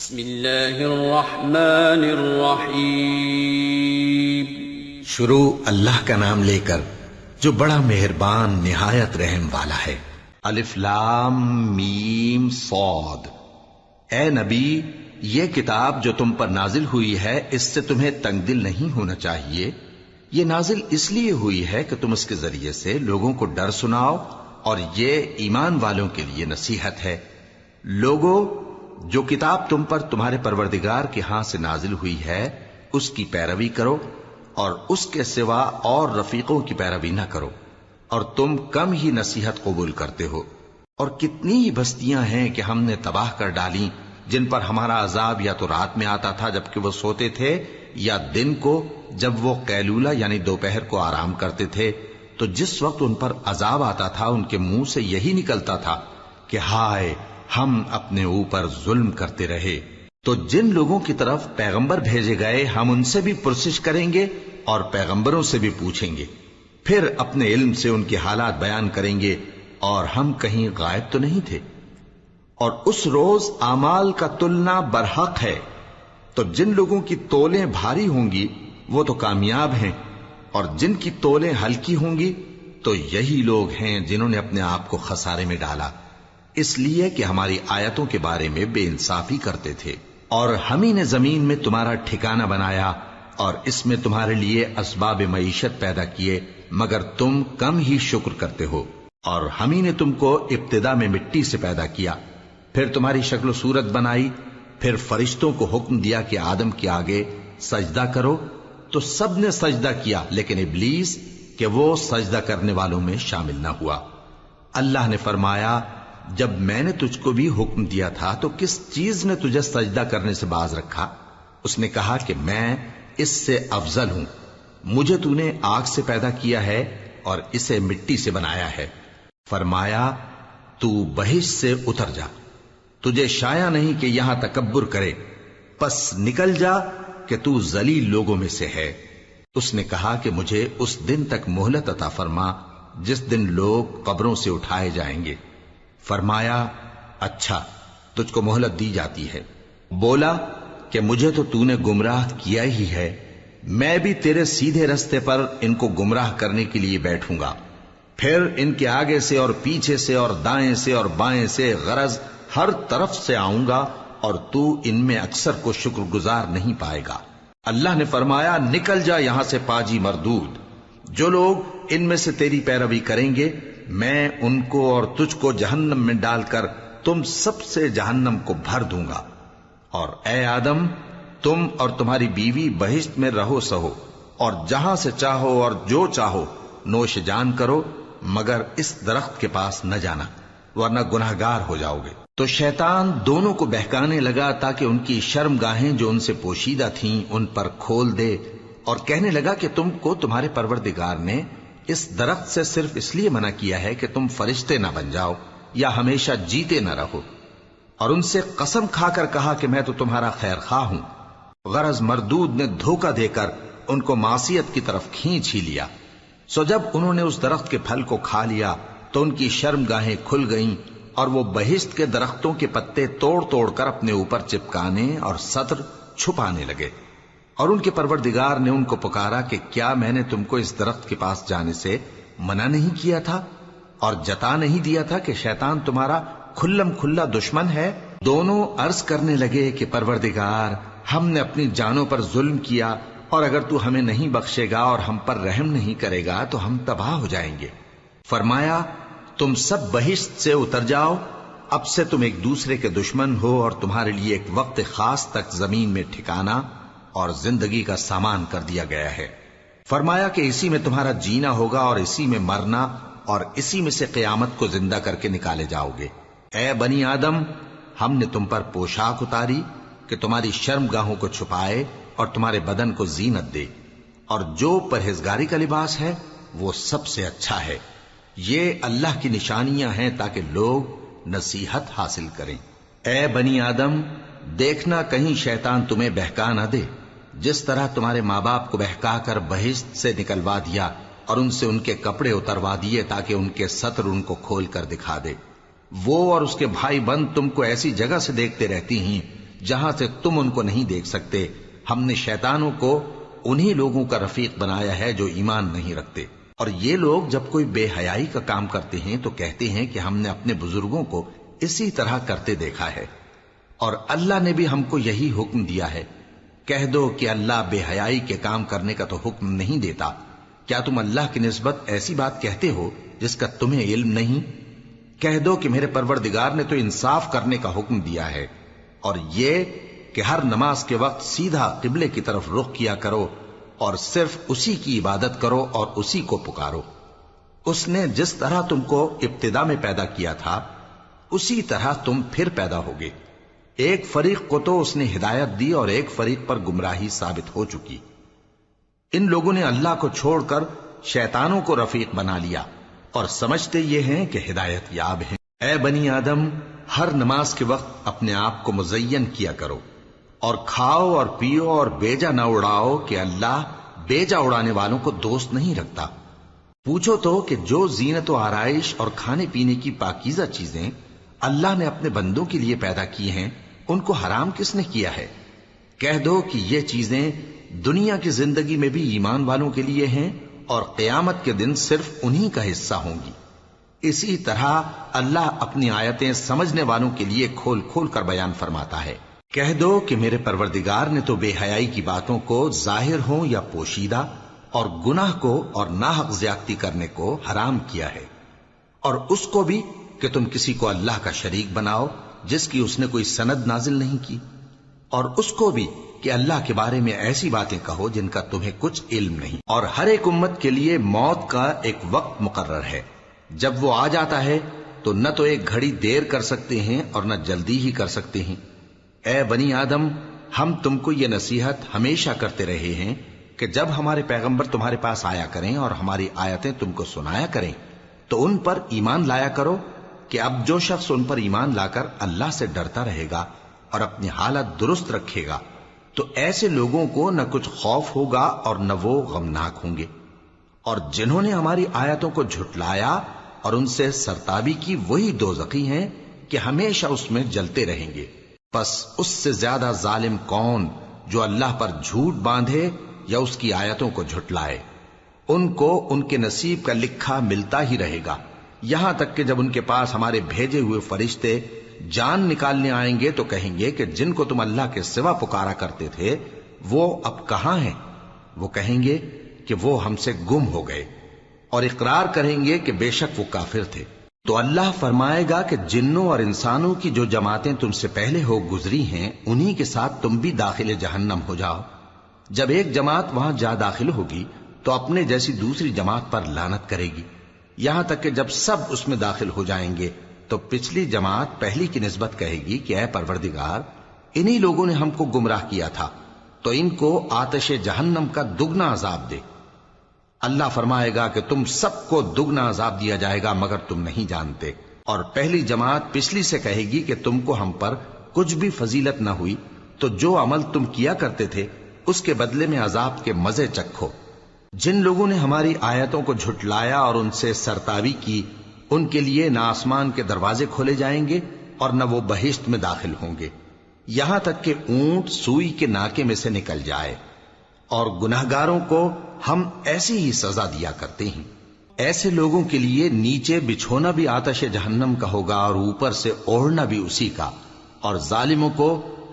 بسم اللہ الرحمن الرحیم۔ شروع اللہ کا نام لے کر جو بڑا مہربان نہایت رحم والا ہے۔ الف لام میم صاد۔ اے نبی، یہ کتاب جو تم پر نازل ہوئی ہے اس سے تمہیں تنگ دل نہیں ہونا چاہیے۔ یہ نازل اس لیے ہوئی ہے کہ تم اس کے ذریعے سے لوگوں کو ڈر سناؤ، اور یہ ایمان والوں کے لیے نصیحت ہے۔ لوگوں، جو کتاب تم پر تمہارے پروردگار کے ہاں سے نازل ہوئی ہے اس کی پیروی کرو، اور اس کے سوا اور رفیقوں کی پیروی نہ کرو، اور تم کم ہی نصیحت قبول کرتے ہو۔ اور کتنی ہی بستیاں ہیں کہ ہم نے تباہ کر ڈالی جن پر ہمارا عذاب یا تو رات میں آتا تھا جبکہ وہ سوتے تھے، یا دن کو جب وہ قیلولہ یعنی دوپہر کو آرام کرتے تھے، تو جس وقت ان پر عذاب آتا تھا ان کے منہ سے یہی نکلتا تھا کہ ہائے، ہم اپنے اوپر ظلم کرتے رہے۔ تو جن لوگوں کی طرف پیغمبر بھیجے گئے ہم ان سے بھی پرسش کریں گے اور پیغمبروں سے بھی پوچھیں گے، پھر اپنے علم سے ان کے حالات بیان کریں گے، اور ہم کہیں غائب تو نہیں تھے۔ اور اس روز اعمال کا تلنا برحق ہے، تو جن لوگوں کی تولیں بھاری ہوں گی وہ تو کامیاب ہیں، اور جن کی تولیں ہلکی ہوں گی تو یہی لوگ ہیں جنہوں نے اپنے آپ کو خسارے میں ڈالا، اس لیے کہ ہماری آیتوں کے بارے میں بے انصافی کرتے تھے۔ اور ہم ہی نے زمین میں تمہارا ٹھکانہ بنایا اور اس میں تمہارے لیے اسباب معیشت پیدا کیے، مگر تم کم ہی شکر کرتے ہو۔ اور ہم ہی نے تم کو ابتدا میں مٹی سے پیدا کیا، پھر تمہاری شکل و صورت بنائی، پھر فرشتوں کو حکم دیا کہ آدم کے آگے سجدہ کرو، تو سب نے سجدہ کیا لیکن ابلیس کہ وہ سجدہ کرنے والوں میں شامل نہ ہوا۔ اللہ نے فرمایا، جب میں نے تجھ کو بھی حکم دیا تھا تو کس چیز نے تجھے سجدہ کرنے سے باز رکھا؟ اس نے کہا کہ میں اس سے افضل ہوں، مجھے تو نے آگ سے پیدا کیا ہے اور اسے مٹی سے بنایا ہے۔ فرمایا، تو بہشت سے اتر جا، تجھے شایع نہیں کہ یہاں تکبر کرے، پس نکل جا کہ تو ذلیل لوگوں میں سے ہے۔ اس نے کہا کہ مجھے اس دن تک مہلت عطا فرما جس دن لوگ قبروں سے اٹھائے جائیں گے۔ فرمایا، اچھا، تجھ کو مہلت دی جاتی ہے۔ بولا کہ مجھے تو نے گمراہ کیا ہی ہے، میں بھی تیرے سیدھے رستے پر ان کو گمراہ کرنے کے لیے بیٹھوں گا، پھر ان کے آگے سے اور پیچھے سے اور دائیں سے اور بائیں سے، غرض ہر طرف سے آؤں گا، اور تو ان میں اکثر کو شکر گزار نہیں پائے گا۔ اللہ نے فرمایا، نکل جا یہاں سے پاجی مردود، جو لوگ ان میں سے تیری پیروی کریں گے میں ان کو اور تجھ کو جہنم میں ڈال کر تم سب سے جہنم کو بھر دوں گا۔ اور اے آدم، تم اور تمہاری بیوی بہشت میں رہو سہو، اور جہاں سے چاہو اور جو چاہو نوش جان کرو، مگر اس درخت کے پاس نہ جانا ورنہ گناہگار ہو جاؤ گے۔ تو شیطان دونوں کو بہکانے لگا تاکہ ان کی شرم گاہیں جو ان سے پوشیدہ تھیں ان پر کھول دے، اور کہنے لگا کہ تم کو تمہارے پروردگار نے اس درخت سے صرف اس لیے منع کیا ہے کہ تم فرشتے نہ بن جاؤ یا ہمیشہ جیتے نہ رہو۔ اور ان سے قسم کھا کر کہا کہ میں تو تمہارا خیر خواہ ہوں۔ غرض مردود نے دھوکہ دے کر ان کو معصیت کی طرف کھینچ ہی لیا۔ سو جب انہوں نے اس درخت کے پھل کو کھا لیا تو ان کی شرم گاہیں کھل گئیں، اور وہ بہشت کے درختوں کے پتے توڑ توڑ کر اپنے اوپر چپکانے اور سطر چھپانے لگے۔ اور ان کے پروردگار نے ان کو پکارا کہ کیا میں نے تم کو اس درخت کے پاس جانے سے منع نہیں کیا تھا، اور جتا نہیں دیا تھا کہ شیطان تمہارا کھلم کھلا دشمن ہے؟ دونوں عرض کرنے لگے کہ پروردگار، ہم نے اپنی جانوں پر ظلم کیا، اور اگر تو ہمیں نہیں بخشے گا اور ہم پر رحم نہیں کرے گا تو ہم تباہ ہو جائیں گے۔ فرمایا، تم سب بہشت سے اتر جاؤ، اب سے تم ایک دوسرے کے دشمن ہو، اور تمہارے لیے ایک وقت خاص تک زمین میں ٹھکانا اور زندگی کا سامان کر دیا گیا ہے۔ فرمایا کہ اسی میں تمہارا جینا ہوگا اور اسی میں مرنا، اور اسی میں سے قیامت کو زندہ کر کے نکالے جاؤ گے۔ اے بنی آدم، ہم نے تم پر پوشاک اتاری کہ تمہاری شرم گاہوں کو چھپائے اور تمہارے بدن کو زینت دے، اور جو پرہیزگاری کا لباس ہے وہ سب سے اچھا ہے۔ یہ اللہ کی نشانیاں ہیں تاکہ لوگ نصیحت حاصل کریں۔ اے بنی آدم، دیکھنا کہیں شیطان تمہیں بہکا نہ دے، جس طرح تمہارے ماں باپ کو بہکا کر بہشت سے نکلوا دیا اور ان سے ان کے کپڑے اتروا دیے تاکہ ان کے سطر ان کو کھول کر دکھا دے۔ وہ اور اس کے بھائی بند تم کو ایسی جگہ سے دیکھتے رہتی ہیں جہاں سے تم ان کو نہیں دیکھ سکتے، ہم نے شیطانوں کو انہی لوگوں کا رفیق بنایا ہے جو ایمان نہیں رکھتے۔ اور یہ لوگ جب کوئی بے حیائی کا کام کرتے ہیں تو کہتے ہیں کہ ہم نے اپنے بزرگوں کو اسی طرح کرتے دیکھا ہے، اور اللہ نے بھی ہم کو یہی حکم دیا ہے۔ کہہ دو کہ اللہ بے حیائی کے کام کرنے کا تو حکم نہیں دیتا، کیا تم اللہ کی نسبت ایسی بات کہتے ہو جس کا تمہیں علم نہیں؟ کہہ دو کہ میرے پروردگار نے تو انصاف کرنے کا حکم دیا ہے، اور یہ کہ ہر نماز کے وقت سیدھا قبلے کی طرف رخ کیا کرو اور صرف اسی کی عبادت کرو اور اسی کو پکارو۔ اس نے جس طرح تم کو ابتدا میں پیدا کیا تھا اسی طرح تم پھر پیدا ہوگے۔ ایک فریق کو تو اس نے ہدایت دی اور ایک فریق پر گمراہی ثابت ہو چکی۔ ان لوگوں نے اللہ کو چھوڑ کر شیطانوں کو رفیق بنا لیا اور سمجھتے یہ ہیں کہ ہدایت یاب ہیں۔ اے بنی آدم، ہر نماز کے وقت اپنے آپ کو مزین کیا کرو، اور کھاؤ اور پیو اور بیجا نہ اڑاؤ کہ اللہ بیجا اڑانے والوں کو دوست نہیں رکھتا۔ پوچھو تو کہ جو زینت و آرائش اور کھانے پینے کی پاکیزہ چیزیں اللہ نے اپنے بندوں کے لیے پیدا کی ہیں ان کو حرام کس نے کیا ہے؟ کہہ دو کہ یہ چیزیں دنیا کی زندگی میں بھی ایمان والوں کے لیے ہیں اور قیامت کے دن صرف انہی کا حصہ ہوں گی۔ اسی طرح اللہ اپنی آیتیں سمجھنے والوں کے لیے کھول کھول کر بیان فرماتا ہے۔ کہہ دو کہ میرے پروردگار نے تو بے حیائی کی باتوں کو ظاہر ہوں یا پوشیدہ اور گناہ کو اور ناحق زیادتی کرنے کو حرام کیا ہے، اور اس کو بھی کہ تم کسی کو اللہ کا شریک بناؤ جس کی اس نے کوئی سند نازل نہیں کی، اور اس کو بھی کہ اللہ کے بارے میں ایسی باتیں کہو جن کا تمہیں کچھ علم نہیں۔ اور ہر ایک امت کے لیے موت کا ایک وقت مقرر ہے، جب وہ آ جاتا ہے تو نہ تو ایک گھڑی دیر کر سکتے ہیں اور نہ جلدی ہی کر سکتے ہیں۔ اے بنی آدم، ہم تم کو یہ نصیحت ہمیشہ کرتے رہے ہیں کہ جب ہمارے پیغمبر تمہارے پاس آیا کریں اور ہماری آیتیں تم کو سنایا کریں تو ان پر ایمان لایا کرو، کہ اب جو شخص ان پر ایمان لا کر اللہ سے ڈرتا رہے گا اور اپنی حالت درست رکھے گا تو ایسے لوگوں کو نہ کچھ خوف ہوگا اور نہ وہ غمناک ہوں گے۔ اور جنہوں نے ہماری آیتوں کو جھٹلایا اور ان سے سرتابی کی وہی دوزخی ہیں کہ ہمیشہ اس میں جلتے رہیں گے۔ پس اس سے زیادہ ظالم کون جو اللہ پر جھوٹ باندھے یا اس کی آیتوں کو جھٹلائے؟ ان کو ان کے نصیب کا لکھا ملتا ہی رہے گا، یہاں تک کہ جب ان کے پاس ہمارے بھیجے ہوئے فرشتے جان نکالنے آئیں گے تو کہیں گے کہ جن کو تم اللہ کے سوا پکارا کرتے تھے وہ اب کہاں ہیں؟ وہ کہیں گے کہ وہ ہم سے گم ہو گئے، اور اقرار کریں گے کہ بے شک وہ کافر تھے۔ تو اللہ فرمائے گا کہ جنوں اور انسانوں کی جو جماعتیں تم سے پہلے ہو گزری ہیں انہی کے ساتھ تم بھی داخل جہنم ہو جاؤ۔ جب ایک جماعت وہاں جا داخل ہوگی تو اپنے جیسی دوسری جماعت پر لعنت کرے گی، یہاں تک کہ جب سب اس میں داخل ہو جائیں گے تو پچھلی جماعت پہلی کی نسبت کہے گی کہ اے پروردگار، انہی لوگوں نے ہم کو گمراہ کیا تھا، تو ان کو آتش جہنم کا دگنا عذاب دے۔ اللہ فرمائے گا کہ تم سب کو دگنا عذاب دیا جائے گا مگر تم نہیں جانتے۔ اور پہلی جماعت پچھلی سے کہے گی کہ تم کو ہم پر کچھ بھی فضیلت نہ ہوئی، تو جو عمل تم کیا کرتے تھے اس کے بدلے میں عذاب کے مزے چکھو۔ جن لوگوں نے ہماری آیتوں کو جھٹلایا اور ان سے سرتابی کی ان کے لیے نہ آسمان کے دروازے کھولے جائیں گے اور نہ وہ بہشت میں داخل ہوں گے، یہاں تک کہ اونٹ سوئی کے ناکے میں سے نکل جائے۔ اور گناہگاروں کو ہم ایسی ہی سزا دیا کرتے ہیں۔ ایسے لوگوں کے لیے نیچے بچھونا بھی آتش جہنم کا ہوگا اور اوپر سے اوڑھنا بھی اسی کا، اور ظالموں کو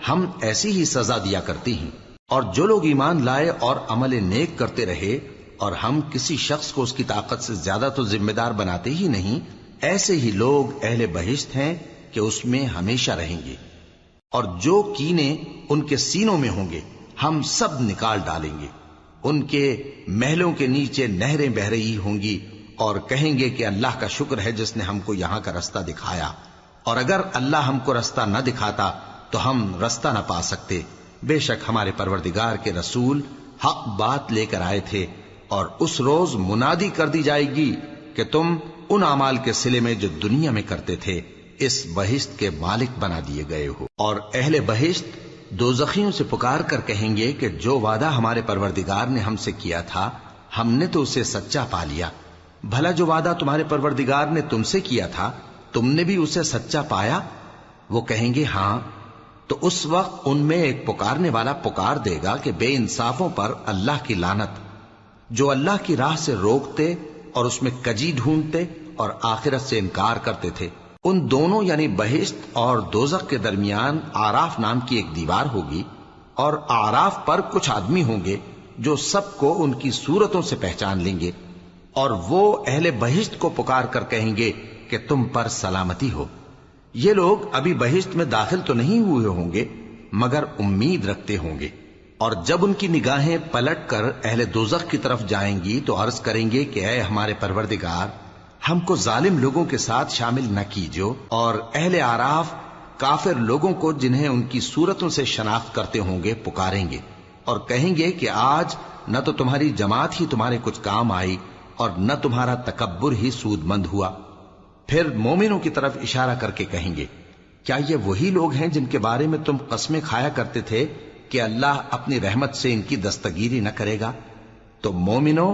ہم ایسی ہی سزا دیا کرتے ہیں۔ اور جو لوگ ایمان لائے اور عمل نیک کرتے رہے اور ہم کسی شخص کو اس کی طاقت سے زیادہ تو ذمہ دار بناتے ہی نہیں، ایسے ہی لوگ اہل بہشت ہیں کہ اس میں ہمیشہ رہیں گے۔ اور جو کینے ان کے سینوں میں ہوں گے ہم سب نکال ڈالیں گے، ان کے محلوں کے نیچے نہریں بہہ رہی ہوں گی، اور کہیں گے کہ اللہ کا شکر ہے جس نے ہم کو یہاں کا رستہ دکھایا، اور اگر اللہ ہم کو رستہ نہ دکھاتا تو ہم رستہ نہ پا سکتے۔ بے شک ہمارے پروردگار کے رسول حق بات لے کر آئے تھے، اور اس روز منادی کر دی جائے گی کہ تم ان اعمال کے صلے میں جو دنیا میں کرتے تھے اس بہشت کے مالک بنا دیے گئے ہو۔ اور اہل بہشت دوزخیوں سے پکار کر کہیں گے کہ جو وعدہ ہمارے پروردگار نے ہم سے کیا تھا ہم نے تو اسے سچا پا لیا، بھلا جو وعدہ تمہارے پروردگار نے تم سے کیا تھا تم نے بھی اسے سچا پایا؟ وہ کہیں گے ہاں۔ تو اس وقت ان میں ایک پکارنے والا پکار دے گا کہ بے انصافوں پر اللہ کی لعنت، جو اللہ کی راہ سے روکتے اور اس میں کجی ڈھونڈتے اور آخرت سے انکار کرتے تھے۔ ان دونوں یعنی بہشت اور دوزخ کے درمیان آراف نام کی ایک دیوار ہوگی، اور آراف پر کچھ آدمی ہوں گے جو سب کو ان کی صورتوں سے پہچان لیں گے، اور وہ اہل بہشت کو پکار کر کہیں گے کہ تم پر سلامتی ہو۔ یہ لوگ ابھی بہشت میں داخل تو نہیں ہوئے ہوں گے مگر امید رکھتے ہوں گے، اور جب ان کی نگاہیں پلٹ کر اہل دوزخ کی طرف جائیں گی تو عرض کریں گے کہ اے ہمارے پروردگار، ہم کو ظالم لوگوں کے ساتھ شامل نہ کیجو۔ اور اہل آراف کافر لوگوں کو جنہیں ان کی صورتوں سے شناخت کرتے ہوں گے پکاریں گے اور کہیں گے کہ آج نہ تو تمہاری جماعت ہی تمہارے کچھ کام آئی اور نہ تمہارا تکبر ہی سود مند ہوا۔ پھر مومنوں کی طرف اشارہ کر کے کہیں گے، کیا یہ وہی لوگ ہیں جن کے بارے میں تم قسمیں کھایا کرتے تھے کہ اللہ اپنی رحمت سے ان کی دستگیری نہ کرے گا؟ تو مومنوں،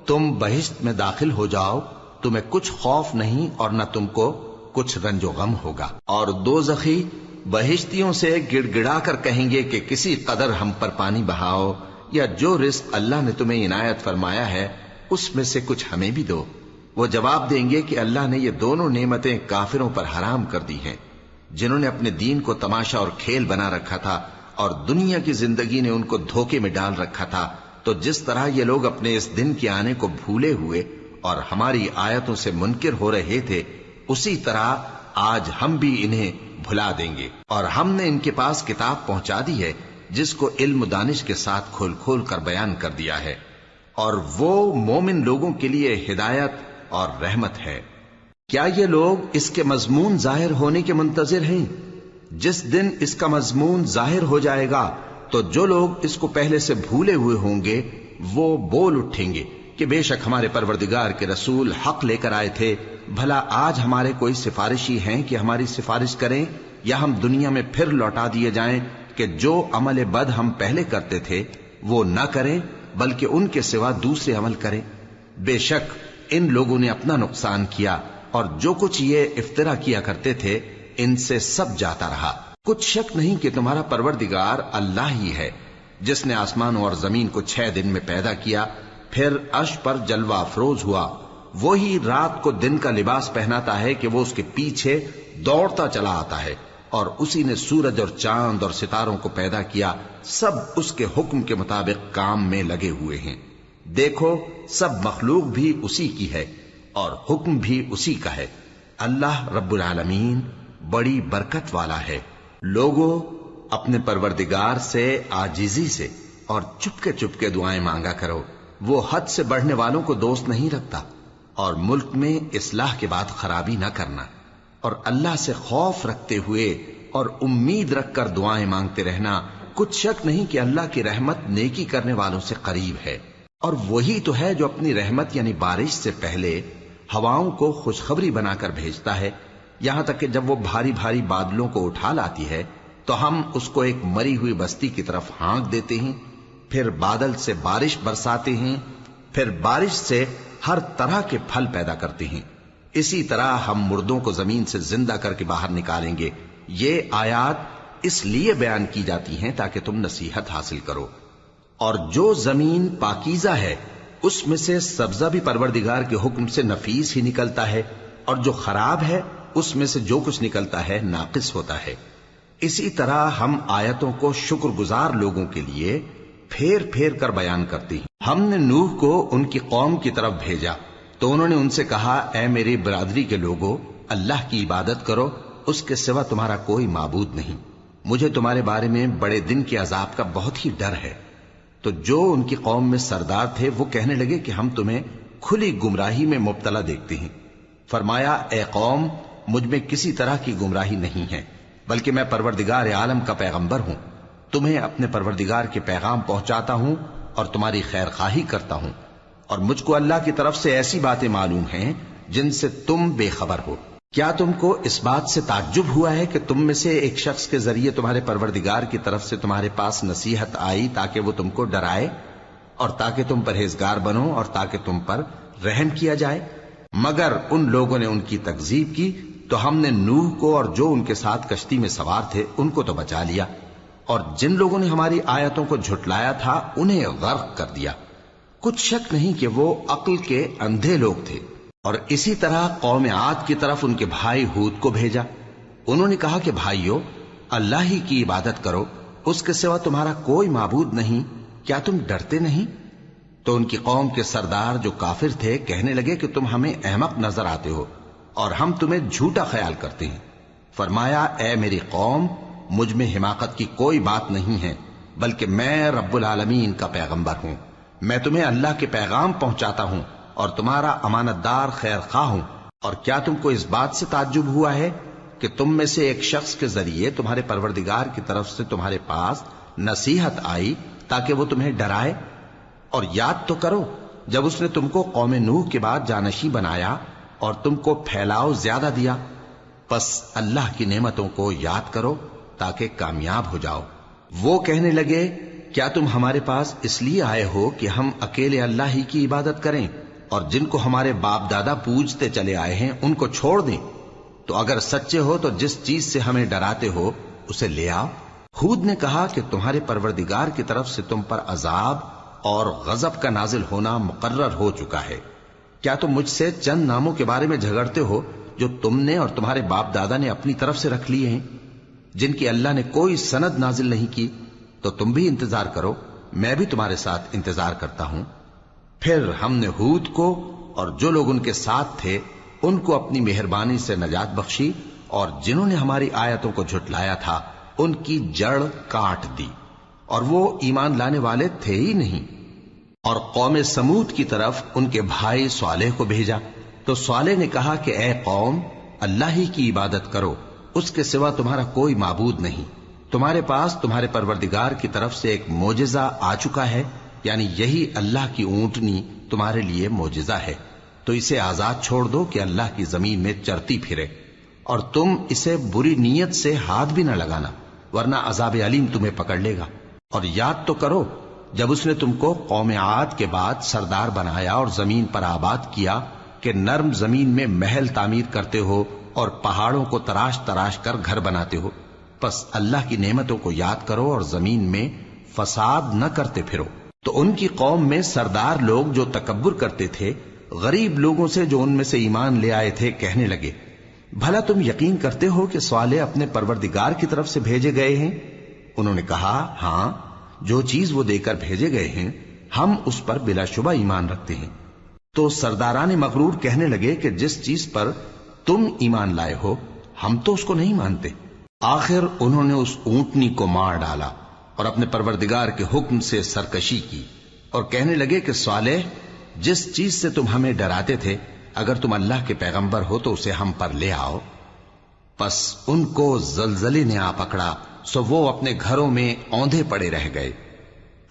تم بہشت میں داخل ہو جاؤ، تمہیں کچھ خوف نہیں اور نہ تم کو کچھ رنج و غم ہوگا۔ اور دوزخی بہشتیوں سے گڑ گڑا کر کہیں گے کہ کسی قدر ہم پر پانی بہاؤ، یا جو رزق اللہ نے تمہیں عنایت فرمایا ہے اس میں سے کچھ ہمیں بھی دو۔ وہ جواب دیں گے کہ اللہ نے یہ دونوں نعمتیں کافروں پر حرام کر دی ہیں، جنہوں نے اپنے دین کو تماشا اور کھیل بنا رکھا تھا اور دنیا کی زندگی نے ان کو دھوکے میں ڈال رکھا تھا۔ تو جس طرح یہ لوگ اپنے اس دن کے آنے کو بھولے ہوئے اور ہماری آیتوں سے منکر ہو رہے تھے، اسی طرح آج ہم بھی انہیں بھلا دیں گے۔ اور ہم نے ان کے پاس کتاب پہنچا دی ہے جس کو علم و دانش کے ساتھ کھول کھول کر بیان کر دیا ہے، اور وہ مومن لوگوں کے لیے ہدایت اور رحمت ہے۔ کیا یہ لوگ اس کے مضمون ظاہر ہونے کے منتظر ہیں؟ جس دن اس کا مضمون ظاہر ہو جائے گا تو جو لوگ اس کو پہلے سے بھولے ہوئے ہوں گے وہ بول اٹھیں گے کہ بے شک ہمارے پروردگار کے رسول حق لے کر آئے تھے، بھلا آج ہمارے کوئی سفارشی ہیں کہ ہماری سفارش کریں، یا ہم دنیا میں پھر لوٹا دیے جائیں کہ جو عمل بد ہم پہلے کرتے تھے وہ نہ کریں بلکہ ان کے سوا دوسرے عمل کریں۔ بے شک ان لوگوں نے اپنا نقصان کیا، اور جو کچھ یہ افترا کیا کرتے تھے ان سے سب جاتا رہا۔ کچھ شک نہیں کہ تمہارا پروردگار اللہ ہی ہے جس نے آسمانوں اور زمین کو 6 دن میں پیدا کیا، پھر عرش پر جلوہ افروز ہوا۔ وہی رات کو دن کا لباس پہناتا ہے کہ وہ اس کے پیچھے دوڑتا چلا آتا ہے، اور اسی نے سورج اور چاند اور ستاروں کو پیدا کیا، سب اس کے حکم کے مطابق کام میں لگے ہوئے ہیں۔ دیکھو سب مخلوق بھی اسی کی ہے اور حکم بھی اسی کا ہے۔ اللہ رب العالمین بڑی برکت والا ہے۔ لوگوں، اپنے پروردگار سے عاجزی سے اور چپکے دعائیں مانگا کرو، وہ حد سے بڑھنے والوں کو دوست نہیں رکھتا، اور ملک میں اصلاح کے بعد خرابی نہ کرنا، اور اللہ سے خوف رکھتے ہوئے اور امید رکھ کر دعائیں مانگتے رہنا۔ کچھ شک نہیں کہ اللہ کی رحمت نیکی کرنے والوں سے قریب ہے، اور وہی تو ہے جو اپنی رحمت یعنی بارش سے پہلے ہواؤں کو خوشخبری بنا کر بھیجتا ہے، یہاں تک کہ جب وہ بھاری بھاری بادلوں کو اٹھا لاتی ہے تو ہم اس کو ایک مری ہوئی بستی کی طرف ہانک دیتے ہیں، پھر بادل سے بارش برساتے ہیں، پھر بارش سے ہر طرح کے پھل پیدا کرتے ہیں۔ اسی طرح ہم مردوں کو زمین سے زندہ کر کے باہر نکالیں گے۔ یہ آیات اس لیے بیان کی جاتی ہیں تاکہ تم نصیحت حاصل کرو۔ اور جو زمین پاکیزہ ہے اس میں سے سبزہ بھی پروردگار کے حکم سے نفیس ہی نکلتا ہے، اور جو خراب ہے اس میں سے جو کچھ نکلتا ہے ناقص ہوتا ہے۔ اسی طرح ہم آیتوں کو شکر گزار لوگوں کے لیے پھیر پھیر کر بیان کرتے ہیں۔ ہم نے نوح کو ان کی قوم کی طرف بھیجا تو انہوں نے ان سے کہا، اے میری برادری کے لوگوں، اللہ کی عبادت کرو، اس کے سوا تمہارا کوئی معبود نہیں۔ مجھے تمہارے بارے میں بڑے دن کے عذاب کا بہت ہی ڈر ہے۔ تو جو ان کی قوم میں سردار تھے وہ کہنے لگے کہ ہم تمہیں کھلی گمراہی میں مبتلا دیکھتے ہیں۔ فرمایا، اے قوم، مجھ میں کسی طرح کی گمراہی نہیں ہے، بلکہ میں پروردگار عالم کا پیغمبر ہوں، تمہیں اپنے پروردگار کے پیغام پہنچاتا ہوں اور تمہاری خیر خواہی کرتا ہوں، اور مجھ کو اللہ کی طرف سے ایسی باتیں معلوم ہیں جن سے تم بے خبر ہو۔ کیا تم کو اس بات سے تعجب ہوا ہے کہ تم میں سے ایک شخص کے ذریعے تمہارے پروردگار کی طرف سے تمہارے پاس نصیحت آئی تاکہ وہ تم کو ڈرائے اور تاکہ تم پرہیزگار بنو اور تاکہ تم پر رحم کیا جائے؟ مگر ان لوگوں نے ان کی تکذیب کی تو ہم نے نوح کو اور جو ان کے ساتھ کشتی میں سوار تھے ان کو تو بچا لیا، اور جن لوگوں نے ہماری آیتوں کو جھٹلایا تھا انہیں غرق کر دیا۔ کچھ شک نہیں کہ وہ عقل کے اندھے لوگ تھے۔ اور اسی طرح قوم عاد کی طرف ان کے بھائی ہود کو بھیجا۔ انہوں نے کہا کہ بھائیو، اللہ ہی کی عبادت کرو، اس کے سوا تمہارا کوئی معبود نہیں، کیا تم ڈرتے نہیں؟ تو ان کی قوم کے سردار جو کافر تھے کہنے لگے کہ تم ہمیں احمق نظر آتے ہو اور ہم تمہیں جھوٹا خیال کرتے ہیں۔ فرمایا، اے میری قوم، مجھ میں حماقت کی کوئی بات نہیں ہے، بلکہ میں رب العالمین کا پیغمبر ہوں۔ میں تمہیں اللہ کے پیغام پہنچاتا ہوں اور تمہارا امانت دار خیر خواہ ہوں۔ اور کیا تم کو اس بات سے تعجب ہوا ہے کہ تم میں سے ایک شخص کے ذریعے تمہارے پروردگار کی طرف سے تمہارے پاس نصیحت آئی تاکہ وہ تمہیں ڈرائے؟ اور یاد تو کرو جب اس نے تم کو قوم نوح کے بعد جانشین بنایا اور تم کو پھیلاؤ زیادہ دیا۔ پس اللہ کی نعمتوں کو یاد کرو تاکہ کامیاب ہو جاؤ۔ وہ کہنے لگے، کیا تم ہمارے پاس اس لیے آئے ہو کہ ہم اکیلے اللہ ہی کی عبادت کریں اور جن کو ہمارے باپ دادا پوجتے چلے آئے ہیں ان کو چھوڑ دیں؟ تو اگر سچے ہو تو جس چیز سے ہمیں ڈراتے ہو اسے لے آؤ۔ ہود نے کہا کہ تمہارے پروردگار کی طرف سے تم پر عذاب اور غضب کا نازل ہونا مقرر ہو چکا ہے۔ کیا تم مجھ سے چند ناموں کے بارے میں جھگڑتے ہو جو تم نے اور تمہارے باپ دادا نے اپنی طرف سے رکھ لیے ہیں، جن کی اللہ نے کوئی سند نازل نہیں کی؟ تو تم بھی انتظار کرو، میں بھی تمہارے ساتھ انتظار کرتا ہوں۔ پھر ہم نے ہود کو اور جو لوگ ان کے ساتھ تھے ان کو اپنی مہربانی سے نجات بخشی، اور جنہوں نے ہماری آیتوں کو جھٹلایا تھا ان کی جڑ کاٹ دی، اور وہ ایمان لانے والے تھے ہی نہیں۔ اور قوم سمود کی طرف ان کے بھائی صالح کو بھیجا، تو صالح نے کہا کہ اے قوم، اللہ ہی کی عبادت کرو، اس کے سوا تمہارا کوئی معبود نہیں۔ تمہارے پاس تمہارے پروردگار کی طرف سے ایک معجزہ آ چکا ہے، یعنی یہی اللہ کی اونٹنی تمہارے لیے معجزہ ہے، تو اسے آزاد چھوڑ دو کہ اللہ کی زمین میں چرتی پھرے، اور تم اسے بری نیت سے ہاتھ بھی نہ لگانا، ورنہ عذاب علیم تمہیں پکڑ لے گا۔ اور یاد تو کرو جب اس نے تم کو قوم عاد کے بعد سردار بنایا اور زمین پر آباد کیا کہ نرم زمین میں محل تعمیر کرتے ہو اور پہاڑوں کو تراش تراش کر گھر بناتے ہو۔ پس اللہ کی نعمتوں کو یاد کرو اور زمین میں فساد نہ کرتے پھرو۔ تو ان کی قوم میں سردار لوگ جو تکبر کرتے تھے غریب لوگوں سے جو ان میں سے ایمان لے آئے تھے کہنے لگے، بھلا تم یقین کرتے ہو کہ صالح اپنے پروردگار کی طرف سے بھیجے گئے ہیں؟ انہوں نے کہا، ہاں، جو چیز وہ دے کر بھیجے گئے ہیں ہم اس پر بلا شبہ ایمان رکھتے ہیں۔ تو سرداران مغرور کہنے لگے کہ جس چیز پر تم ایمان لائے ہو ہم تو اس کو نہیں مانتے۔ آخر انہوں نے اس اونٹنی کو مار ڈالا اور اپنے پروردگار کے حکم سے سرکشی کی، اور کہنے لگے کہ صالح، جس چیز سے تم ہمیں ڈراتے تھے اگر تم اللہ کے پیغمبر ہو تو اسے ہم پر لے آؤ۔ پس ان کو زلزلے نے آ پکڑا، سو وہ اپنے گھروں میں اوندھے پڑے رہ گئے۔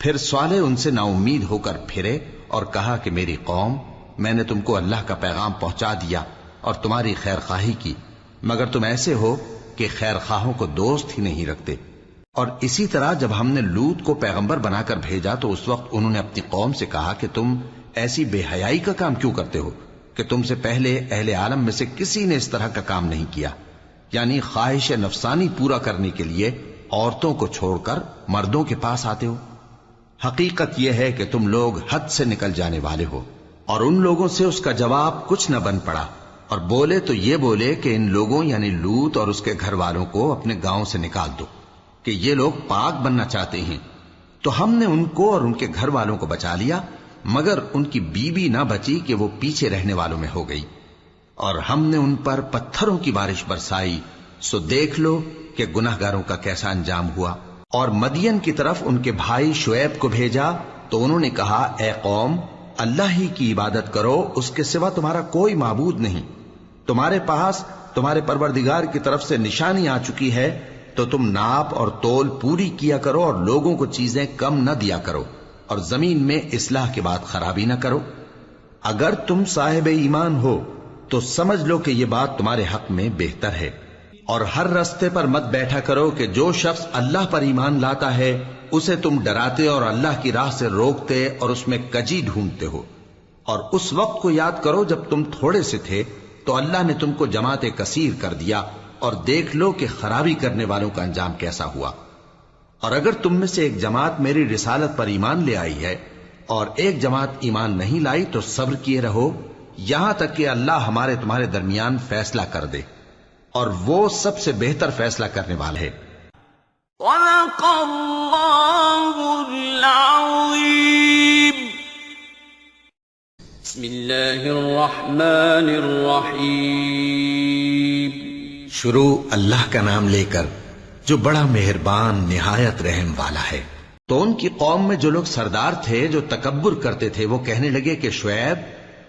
پھر صالح ان سے نا امید ہو کر پھرے اور کہا کہ میری قوم، میں نے تم کو اللہ کا پیغام پہنچا دیا اور تمہاری خیر خواہی کی، مگر تم ایسے ہو کہ خیر خواہوں کو دوست ہی نہیں رکھتے۔ اور اسی طرح جب ہم نے لوط کو پیغمبر بنا کر بھیجا تو اس وقت انہوں نے اپنی قوم سے کہا کہ تم ایسی بے حیائی کا کام کیوں کرتے ہو کہ تم سے پہلے اہل عالم میں سے کسی نے اس طرح کا کام نہیں کیا، یعنی خواہش نفسانی پورا کرنے کے لیے عورتوں کو چھوڑ کر مردوں کے پاس آتے ہو۔ حقیقت یہ ہے کہ تم لوگ حد سے نکل جانے والے ہو۔ اور ان لوگوں سے اس کا جواب کچھ نہ بن پڑا، اور بولے تو یہ بولے کہ ان لوگوں یعنی لوط اور اس کے گھر والوں کو اپنے گاؤں سے نکال دو کہ یہ لوگ پاک بننا چاہتے ہیں۔ تو ہم نے ان کو اور ان کے گھر والوں کو بچا لیا، مگر ان کی بیوی نہ بچی کہ وہ پیچھے رہنے والوں میں ہو گئی، اور ہم نے ان پر پتھروں کی بارش برسائی، سو دیکھ لو کہ گناہگاروں کا کیسا انجام ہوا۔ اور مدین کی طرف ان کے بھائی شعیب کو بھیجا تو انہوں نے کہا، اے قوم، اللہ ہی کی عبادت کرو، اس کے سوا تمہارا کوئی معبود نہیں۔ تمہارے پاس تمہارے پروردگار کی طرف سے نشانی آ چکی ہے، تو تم ناپ اور تول پوری کیا کرو اور لوگوں کو چیزیں کم نہ دیا کرو، اور زمین میں اصلاح کے بعد خرابی نہ کرو۔ اگر تم صاحب ایمان ہو تو سمجھ لو کہ یہ بات تمہارے حق میں بہتر ہے، اور ہر رستے پر مت بیٹھا کرو کہ جو شخص اللہ پر ایمان لاتا ہے اسے تم ڈراتے اور اللہ کی راہ سے روکتے اور اس میں کجی ڈھونڈتے ہو۔ اور اس وقت کو یاد کرو جب تم تھوڑے سے تھے، تو اللہ نے تم کو جماعت کثیر کر دیا، اور دیکھ لو کہ خرابی کرنے والوں کا انجام کیسا ہوا۔ اور اگر تم میں سے ایک جماعت میری رسالت پر ایمان لے آئی ہے اور ایک جماعت ایمان نہیں لائی تو صبر کیے رہو یہاں تک کہ اللہ ہمارے تمہارے درمیان فیصلہ کر دے، اور وہ سب سے بہتر فیصلہ کرنے والا ہے۔ صدق اللہ العظیم۔ بسم اللہ الرحمن الرحیم۔ شروع اللہ کا نام لے کر جو بڑا مہربان نہایت رحم والا ہے۔ تو ان کی قوم میں جو لوگ سردار تھے جو تکبر کرتے تھے وہ کہنے لگے کہ شعیب،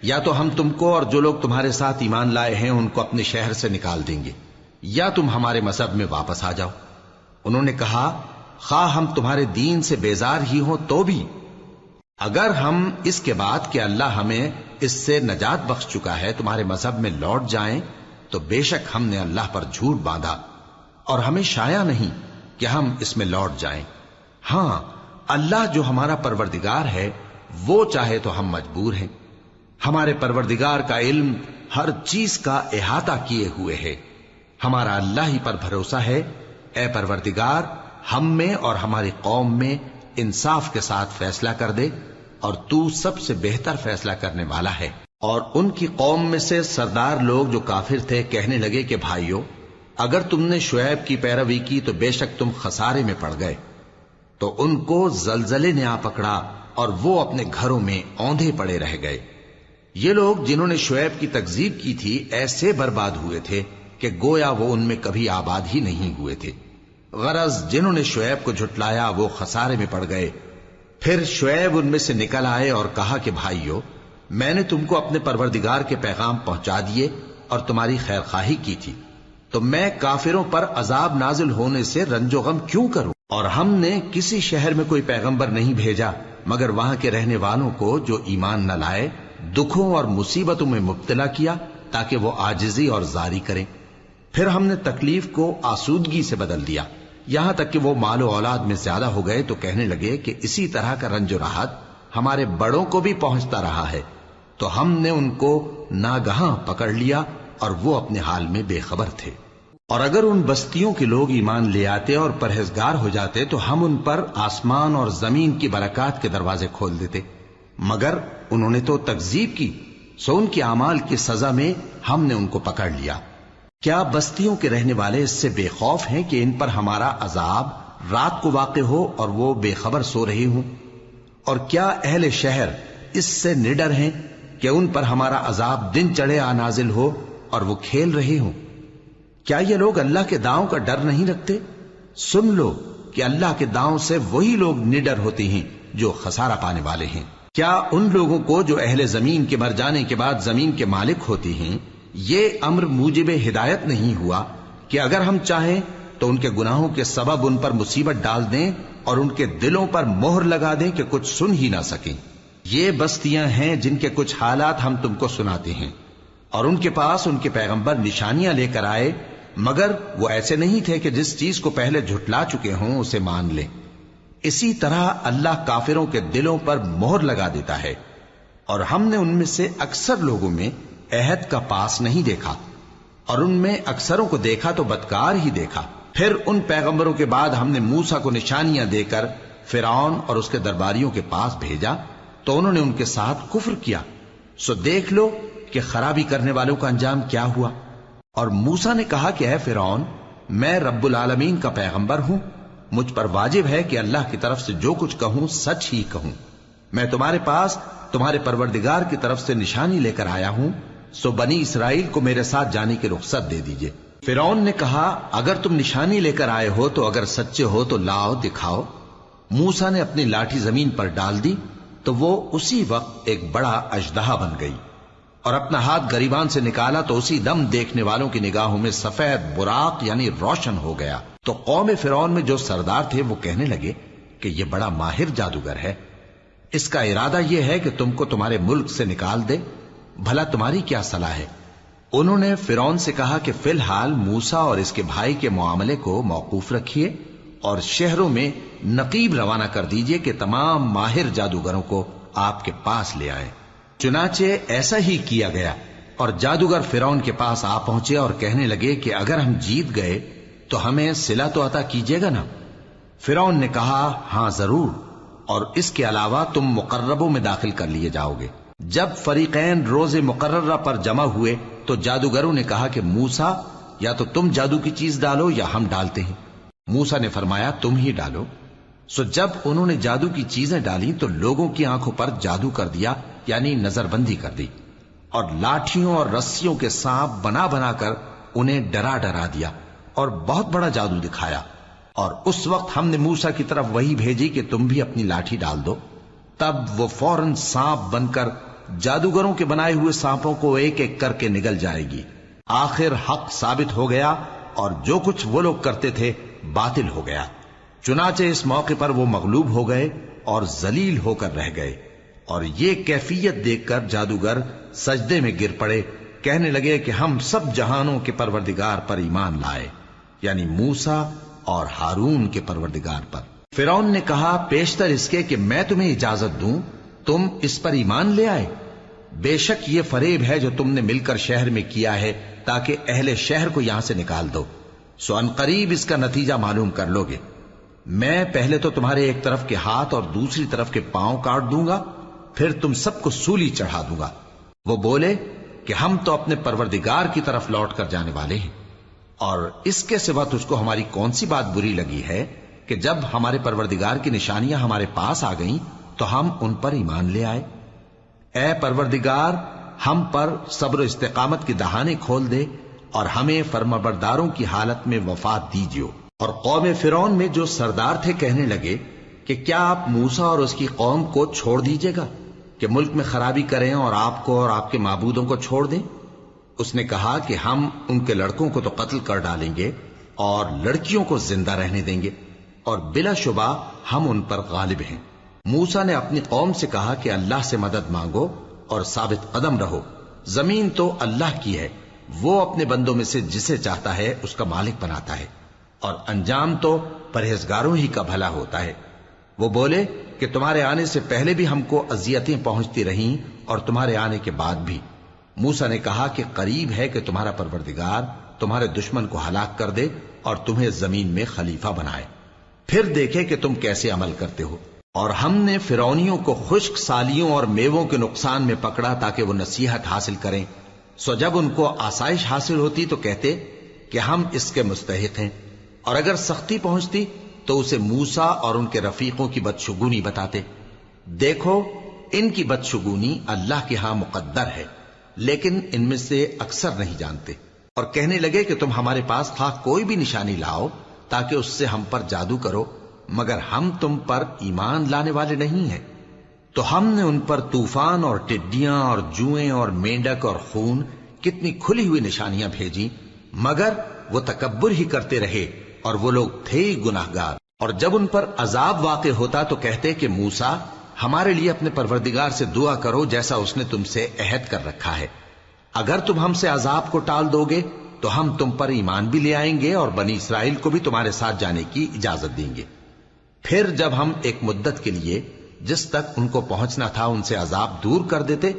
یا تو ہم تم کو اور جو لوگ تمہارے ساتھ ایمان لائے ہیں ان کو اپنے شہر سے نکال دیں گے، یا تم ہمارے مذہب میں واپس آ جاؤ۔ انہوں نے کہا خواہ ہم تمہارے دین سے بیزار ہی ہوں تو بھی، اگر ہم اس کے بعد کہ اللہ ہمیں اس سے نجات بخش چکا ہے تمہارے مذہب میں لوٹ جائیں تو بے شک ہم نے اللہ پر جھوٹ باندھا، اور ہمیں شایع نہیں کہ ہم اس میں لوٹ جائیں۔ ہاں، اللہ جو ہمارا پروردگار ہے وہ چاہے تو ہم مجبور ہیں۔ ہمارے پروردگار کا علم ہر چیز کا احاطہ کیے ہوئے ہے۔ ہمارا اللہ ہی پر بھروسہ ہے۔ اے پروردگار، ہم میں اور ہماری قوم میں انصاف کے ساتھ فیصلہ کر دے، اور تو سب سے بہتر فیصلہ کرنے والا ہے۔ اور ان کی قوم میں سے سردار لوگ جو کافر تھے کہنے لگے کہ بھائیو، اگر تم نے شعیب کی پیروی کی تو بے شک تم خسارے میں پڑ گئے۔ تو ان کو زلزلے نے آ پکڑا اور وہ اپنے گھروں میں اوندھے پڑے رہ گئے۔ یہ لوگ جنہوں نے شعیب کی تکذیب کی تھی ایسے برباد ہوئے تھے کہ گویا وہ ان میں کبھی آباد ہی نہیں ہوئے تھے۔ غرض جنہوں نے شعیب کو جھٹلایا وہ خسارے میں پڑ گئے۔ پھر شعیب ان میں سے نکل آئے اور کہا کہ بھائیو، میں نے تم کو اپنے پروردگار کے پیغام پہنچا دیے اور تمہاری خیر خواہی کی تھی، تو میں کافروں پر عذاب نازل ہونے سے رنج و غم کیوں کروں؟ اور ہم نے کسی شہر میں کوئی پیغمبر نہیں بھیجا مگر وہاں کے رہنے والوں کو جو ایمان نہ لائے دکھوں اور مصیبتوں میں مبتلا کیا تاکہ وہ عاجزی اور زاری کریں۔ پھر ہم نے تکلیف کو آسودگی سے بدل دیا، یہاں تک کہ وہ مال و اولاد میں زیادہ ہو گئے تو کہنے لگے کہ اسی طرح کا رنج و راحت ہمارے بڑوں کو بھی پہنچتا رہا ہے۔ تو ہم نے ان کو ناگہاں پکڑ لیا اور وہ اپنے حال میں بے خبر تھے۔ اور اگر ان بستیوں کے لوگ ایمان لے آتے اور پرہیزگار ہو جاتے تو ہم ان پر آسمان اور زمین کی برکات کے دروازے کھول دیتے، مگر انہوں نے تو تکذیب کی، سو ان کے اعمال کی سزا میں ہم نے ان کو پکڑ لیا۔ کیا بستیوں کے رہنے والے اس سے بے خوف ہیں کہ ان پر ہمارا عذاب رات کو واقع ہو اور وہ بے خبر سو رہے ہوں؟ اور کیا اہل شہر اس سے نڈر ہیں کہ ان پر ہمارا عذاب دن چڑھے آ نازل ہو اور وہ کھیل رہے ہوں؟ کیا یہ لوگ اللہ کے داؤں کا ڈر نہیں رکھتے؟ سن لو کہ اللہ کے داؤں سے وہی لوگ نڈر ہوتے ہیں جو خسارہ پانے والے ہیں۔ کیا ان لوگوں کو جو اہل زمین کے مر جانے کے بعد زمین کے مالک ہوتے ہیں یہ امر موجب ہدایت نہیں ہوا کہ اگر ہم چاہیں تو ان کے گناہوں کے سبب ان پر مصیبت ڈال دیں اور ان کے دلوں پر مہر لگا دیں کہ کچھ سن ہی نہ سکیں؟ یہ بستیاں ہیں جن کے کچھ حالات ہم تم کو سناتے ہیں، اور ان کے پاس ان کے پیغمبر نشانیاں لے کر آئے، مگر وہ ایسے نہیں تھے کہ جس چیز کو پہلے جھٹلا چکے ہوں اسے مان لیں۔ اسی طرح اللہ کافروں کے دلوں پر مہر لگا دیتا ہے، اور ہم نے ان میں سے اکثر لوگوں میں عہد کا پاس نہیں دیکھا، اور ان میں اکثروں کو دیکھا تو بدکار ہی دیکھا۔ پھر ان پیغمبروں کے بعد ہم نے موسیٰ کو نشانیاں دے کر فرعون اور اس کے درباریوں کے پاس بھیجا تو انہوں نے ان کے ساتھ کفر کیا، سو دیکھ لو کہ خرابی کرنے والوں کا انجام کیا ہوا۔ اور موسیٰ نے کہا کہ اے فرعون، میں رب العالمین کا پیغمبر ہوں، مجھ پر واجب ہے کہ اللہ کی طرف سے جو کچھ کہوں سچ ہی کہوں۔ میں تمہارے پاس تمہارے پروردگار کی طرف سے نشانی لے کر آیا ہوں، سو بنی اسرائیل کو میرے ساتھ جانے کی رخصت دے دیجئے۔ فرعون نے کہا اگر تم نشانی لے کر آئے ہو تو اگر سچے ہو تو لاؤ دکھاؤ۔ موسیٰ نے اپنی لاٹھی زمین پر ڈال دی تو وہ اسی وقت ایک بڑا اژدہا بن گئی، اور اپنا ہاتھ گریبان سے نکالا تو اسی دم دیکھنے والوں کی نگاہوں میں سفید براق یعنی روشن ہو گیا۔ تو قوم فرعون میں جو سردار تھے وہ کہنے لگے کہ یہ بڑا ماہر جادوگر ہے، اس کا ارادہ یہ ہے کہ تم کو تمہارے ملک سے نکال دے، بھلا تمہاری کیا صلاح ہے؟ انہوں نے فرعون سے کہا کہ فی الحال موسیٰ اور اس کے بھائی کے معاملے کو موقوف رکھیے اور شہروں میں نقیب روانہ کر دیجئے کہ تمام ماہر جادوگروں کو آپ کے پاس لے آئیں۔ چنانچہ ایسا ہی کیا گیا، اور جادوگر فرعون کے پاس آ پہنچے اور کہنے لگے کہ اگر ہم جیت گئے تو ہمیں صلہ تو عطا کیجیے گا نا؟ فرعون نے کہا ہاں ضرور، اور اس کے علاوہ تم مقربوں میں داخل کر لیے جاؤ گے۔ جب فریقین روز مقررہ پر جمع ہوئے تو جادوگروں نے کہا کہ موسیٰ یا تو تم جادو کی چیز ڈالو یا ہم ڈالتے ہیں۔ موسیٰ نے فرمایا تم ہی ڈالو۔ سو جب انہوں نے جادو کی چیزیں ڈالی تو لوگوں کی آنکھوں پر جادو کر دیا، یعنی نظر بندی کر دی، اور لاٹھیوں اور رسیوں کے سانپ بنا بنا کر انہیں ڈرا ڈرا دیا اور بہت بڑا جادو دکھایا۔ اور اس وقت ہم نے موسیٰ کی طرف وحی بھیجی کہ تم بھی اپنی لاٹھی ڈال دو، تب وہ فوراً سانپ بن کر جادوگروں کے بنائے ہوئے سانپوں کو ایک ایک کر کے نگل جائے گی۔ آخر حق ثابت ہو گیا اور جو کچھ وہ لوگ کرتے تھے باطل ہو گیا۔ چنانچہ اس موقع پر وہ مغلوب ہو گئے اور ذلیل ہو کر رہ گئے، اور یہ کیفیت دیکھ کر جادوگر سجدے میں گر پڑے، کہنے لگے کہ ہم سب جہانوں کے پروردگار پر ایمان لائے، یعنی موسیٰ اور ہارون کے پروردگار پر۔ فرعون نے کہا پیشتر اس کے کہ میں تمہیں اجازت دوں تم اس پر ایمان لے آئے؟ بے شک یہ فریب ہے جو تم نے مل کر شہر میں کیا ہے تاکہ اہل شہر کو یہاں سے نکال دو، سو ان قریب اس کا نتیجہ معلوم کر لو گے۔ میں پہلے تو تمہارے ایک طرف کے ہاتھ اور دوسری طرف کے پاؤں کاٹ دوں گا، پھر تم سب کو سولی چڑھا دوں گا۔ وہ بولے کہ ہم تو اپنے پروردگار کی طرف لوٹ کر جانے والے ہیں، اور اس کے سوا تجھ کو ہماری کون سی بات بری لگی ہے کہ جب ہمارے پروردگار کی نشانیاں ہمارے پاس آ گئیں تو ہم ان پر ایمان لے آئے؟ اے پروردگار، ہم پر صبر و استقامت کی دہانے کھول دے اور ہمیں فرمانبرداروں کی حالت میں وفات دیجیو۔ اور قوم فرعون میں جو سردار تھے کہنے لگے کہ کیا آپ موسیٰ اور اس کی قوم کو چھوڑ دیجیے گا کہ ملک میں خرابی کریں اور آپ کو اور آپ کے معبودوں کو چھوڑ دیں؟ اس نے کہا کہ ہم ان کے لڑکوں کو تو قتل کر ڈالیں گے اور لڑکیوں کو زندہ رہنے دیں گے، اور بلا شبہ ہم ان پر غالب ہیں۔ موسیٰ نے اپنی قوم سے کہا کہ اللہ سے مدد مانگو اور ثابت قدم رہو، زمین تو اللہ کی ہے، وہ اپنے بندوں میں سے جسے چاہتا ہے اس کا مالک بناتا ہے، اور انجام تو پرہیزگاروں ہی کا بھلا ہوتا ہے۔ وہ بولے کہ تمہارے آنے سے پہلے بھی ہم کو اذیتیں پہنچتی رہیں اور تمہارے آنے کے بعد بھی۔ موسیٰ نے کہا کہ قریب ہے کہ تمہارا پروردگار تمہارے دشمن کو ہلاک کر دے اور تمہیں زمین میں خلیفہ بنائے، پھر دیکھے کہ تم کیسے عمل کرتے ہو۔ اور ہم نے فرعونیوں کو خشک سالیوں اور میووں کے نقصان میں پکڑا تاکہ وہ نصیحت حاصل کریں، سو جب ان کو آسائش حاصل ہوتی تو کہتے کہ ہم اس کے مستحق ہیں، اور اگر سختی پہنچتی تو اسے موسیٰ اور ان کے رفیقوں کی بدشگونی بتاتے۔ دیکھو ان کی بدشگونی اللہ کے ہاں مقدر ہے، لیکن ان میں سے اکثر نہیں جانتے۔ اور کہنے لگے کہ تم ہمارے پاس خواہ کوئی بھی نشانی لاؤ تاکہ اس سے ہم پر جادو کرو، مگر ہم تم پر ایمان لانے والے نہیں ہیں۔ تو ہم نے ان پر طوفان اور ٹڈیاں اور جوئیں اور مینڈک اور خون کتنی کھلی ہوئی نشانیاں بھیجی، مگر وہ تکبر ہی کرتے رہے اور وہ لوگ تھے ہی گناہگار۔ اور جب ان پر عذاب واقع ہوتا تو کہتے کہ موسیٰ ہمارے لیے اپنے پروردگار سے دعا کرو جیسا اس نے تم سے عہد کر رکھا ہے، اگر تم ہم سے عذاب کو ٹال دو گے تو ہم تم پر ایمان بھی لے آئیں گے اور بنی اسرائیل کو بھی تمہارے ساتھ جانے کی اجازت دیں گے۔ پھر جب ہم ایک مدت کے لیے جس تک ان کو پہنچنا تھا ان سے عذاب دور کر دیتے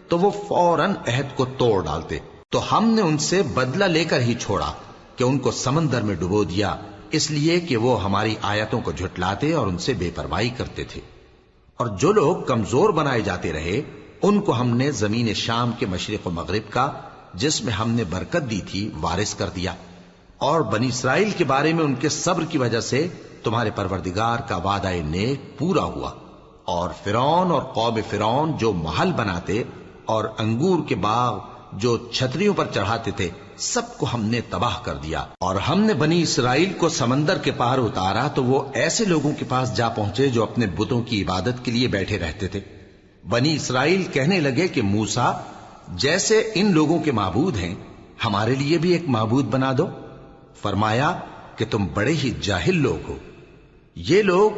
تو وہ فوراً عہد کو توڑ ڈالتے، تو ہم نے ان سے بدلہ لے کر ہی چھوڑا کہ ان کو سمندر میں ڈبو دیا، اس لیے کہ وہ ہماری آیتوں کو جھٹلاتے اور ان سے بے پرواہی کرتے تھے۔ اور جو لوگ کمزور بنائے جاتے رہے ان کو ہم نے زمین شام کے مشرق و مغرب کا جس میں ہم نے برکت دی تھی وارث کر دیا، اور بنی اسرائیل کے بارے میں ان کے صبر کی وجہ سے تمہارے پروردگار کا وعدہ نیک پورا ہوا۔ اور فرعون اور قوم فرعون جو محل بناتے اور انگور کے باغ جو چھتریوں پر چڑھاتے تھے سب کو ہم نے تباہ کر دیا۔ اور ہم نے بنی اسرائیل کو سمندر کے پار اتارا تو وہ ایسے لوگوں کے پاس جا پہنچے جو اپنے بتوں کی عبادت کے لیے بیٹھے رہتے تھے۔ بنی اسرائیل کہنے لگے کہ موسیٰ جیسے ان لوگوں کے معبود ہیں ہمارے لیے بھی ایک معبود بنا دو۔ فرمایا کہ تم بڑے ہی جاہل لوگ ہو، یہ لوگ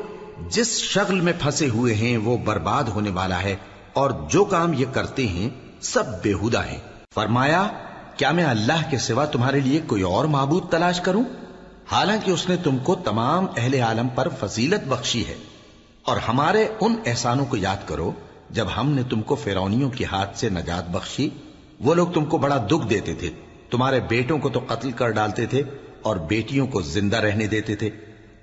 جس شغل میں پھنسے ہوئے ہیں وہ برباد ہونے والا ہے، اور جو کام یہ کرتے ہیں سب بےہودہ ہیں۔ فرمایا کیا میں اللہ کے سوا تمہارے لیے کوئی اور معبود تلاش کروں، حالانکہ اس نے تم کو تمام اہل عالم پر فضیلت بخشی ہے۔ اور ہمارے ان احسانوں کو یاد کرو جب ہم نے تم کو فرعونیوں کے ہاتھ سے نجات بخشی وہ لوگ تم کو بڑا دکھ دیتے تھے، تمہارے بیٹوں کو تو قتل کر ڈالتے تھے اور بیٹیوں کو زندہ رہنے دیتے تھے،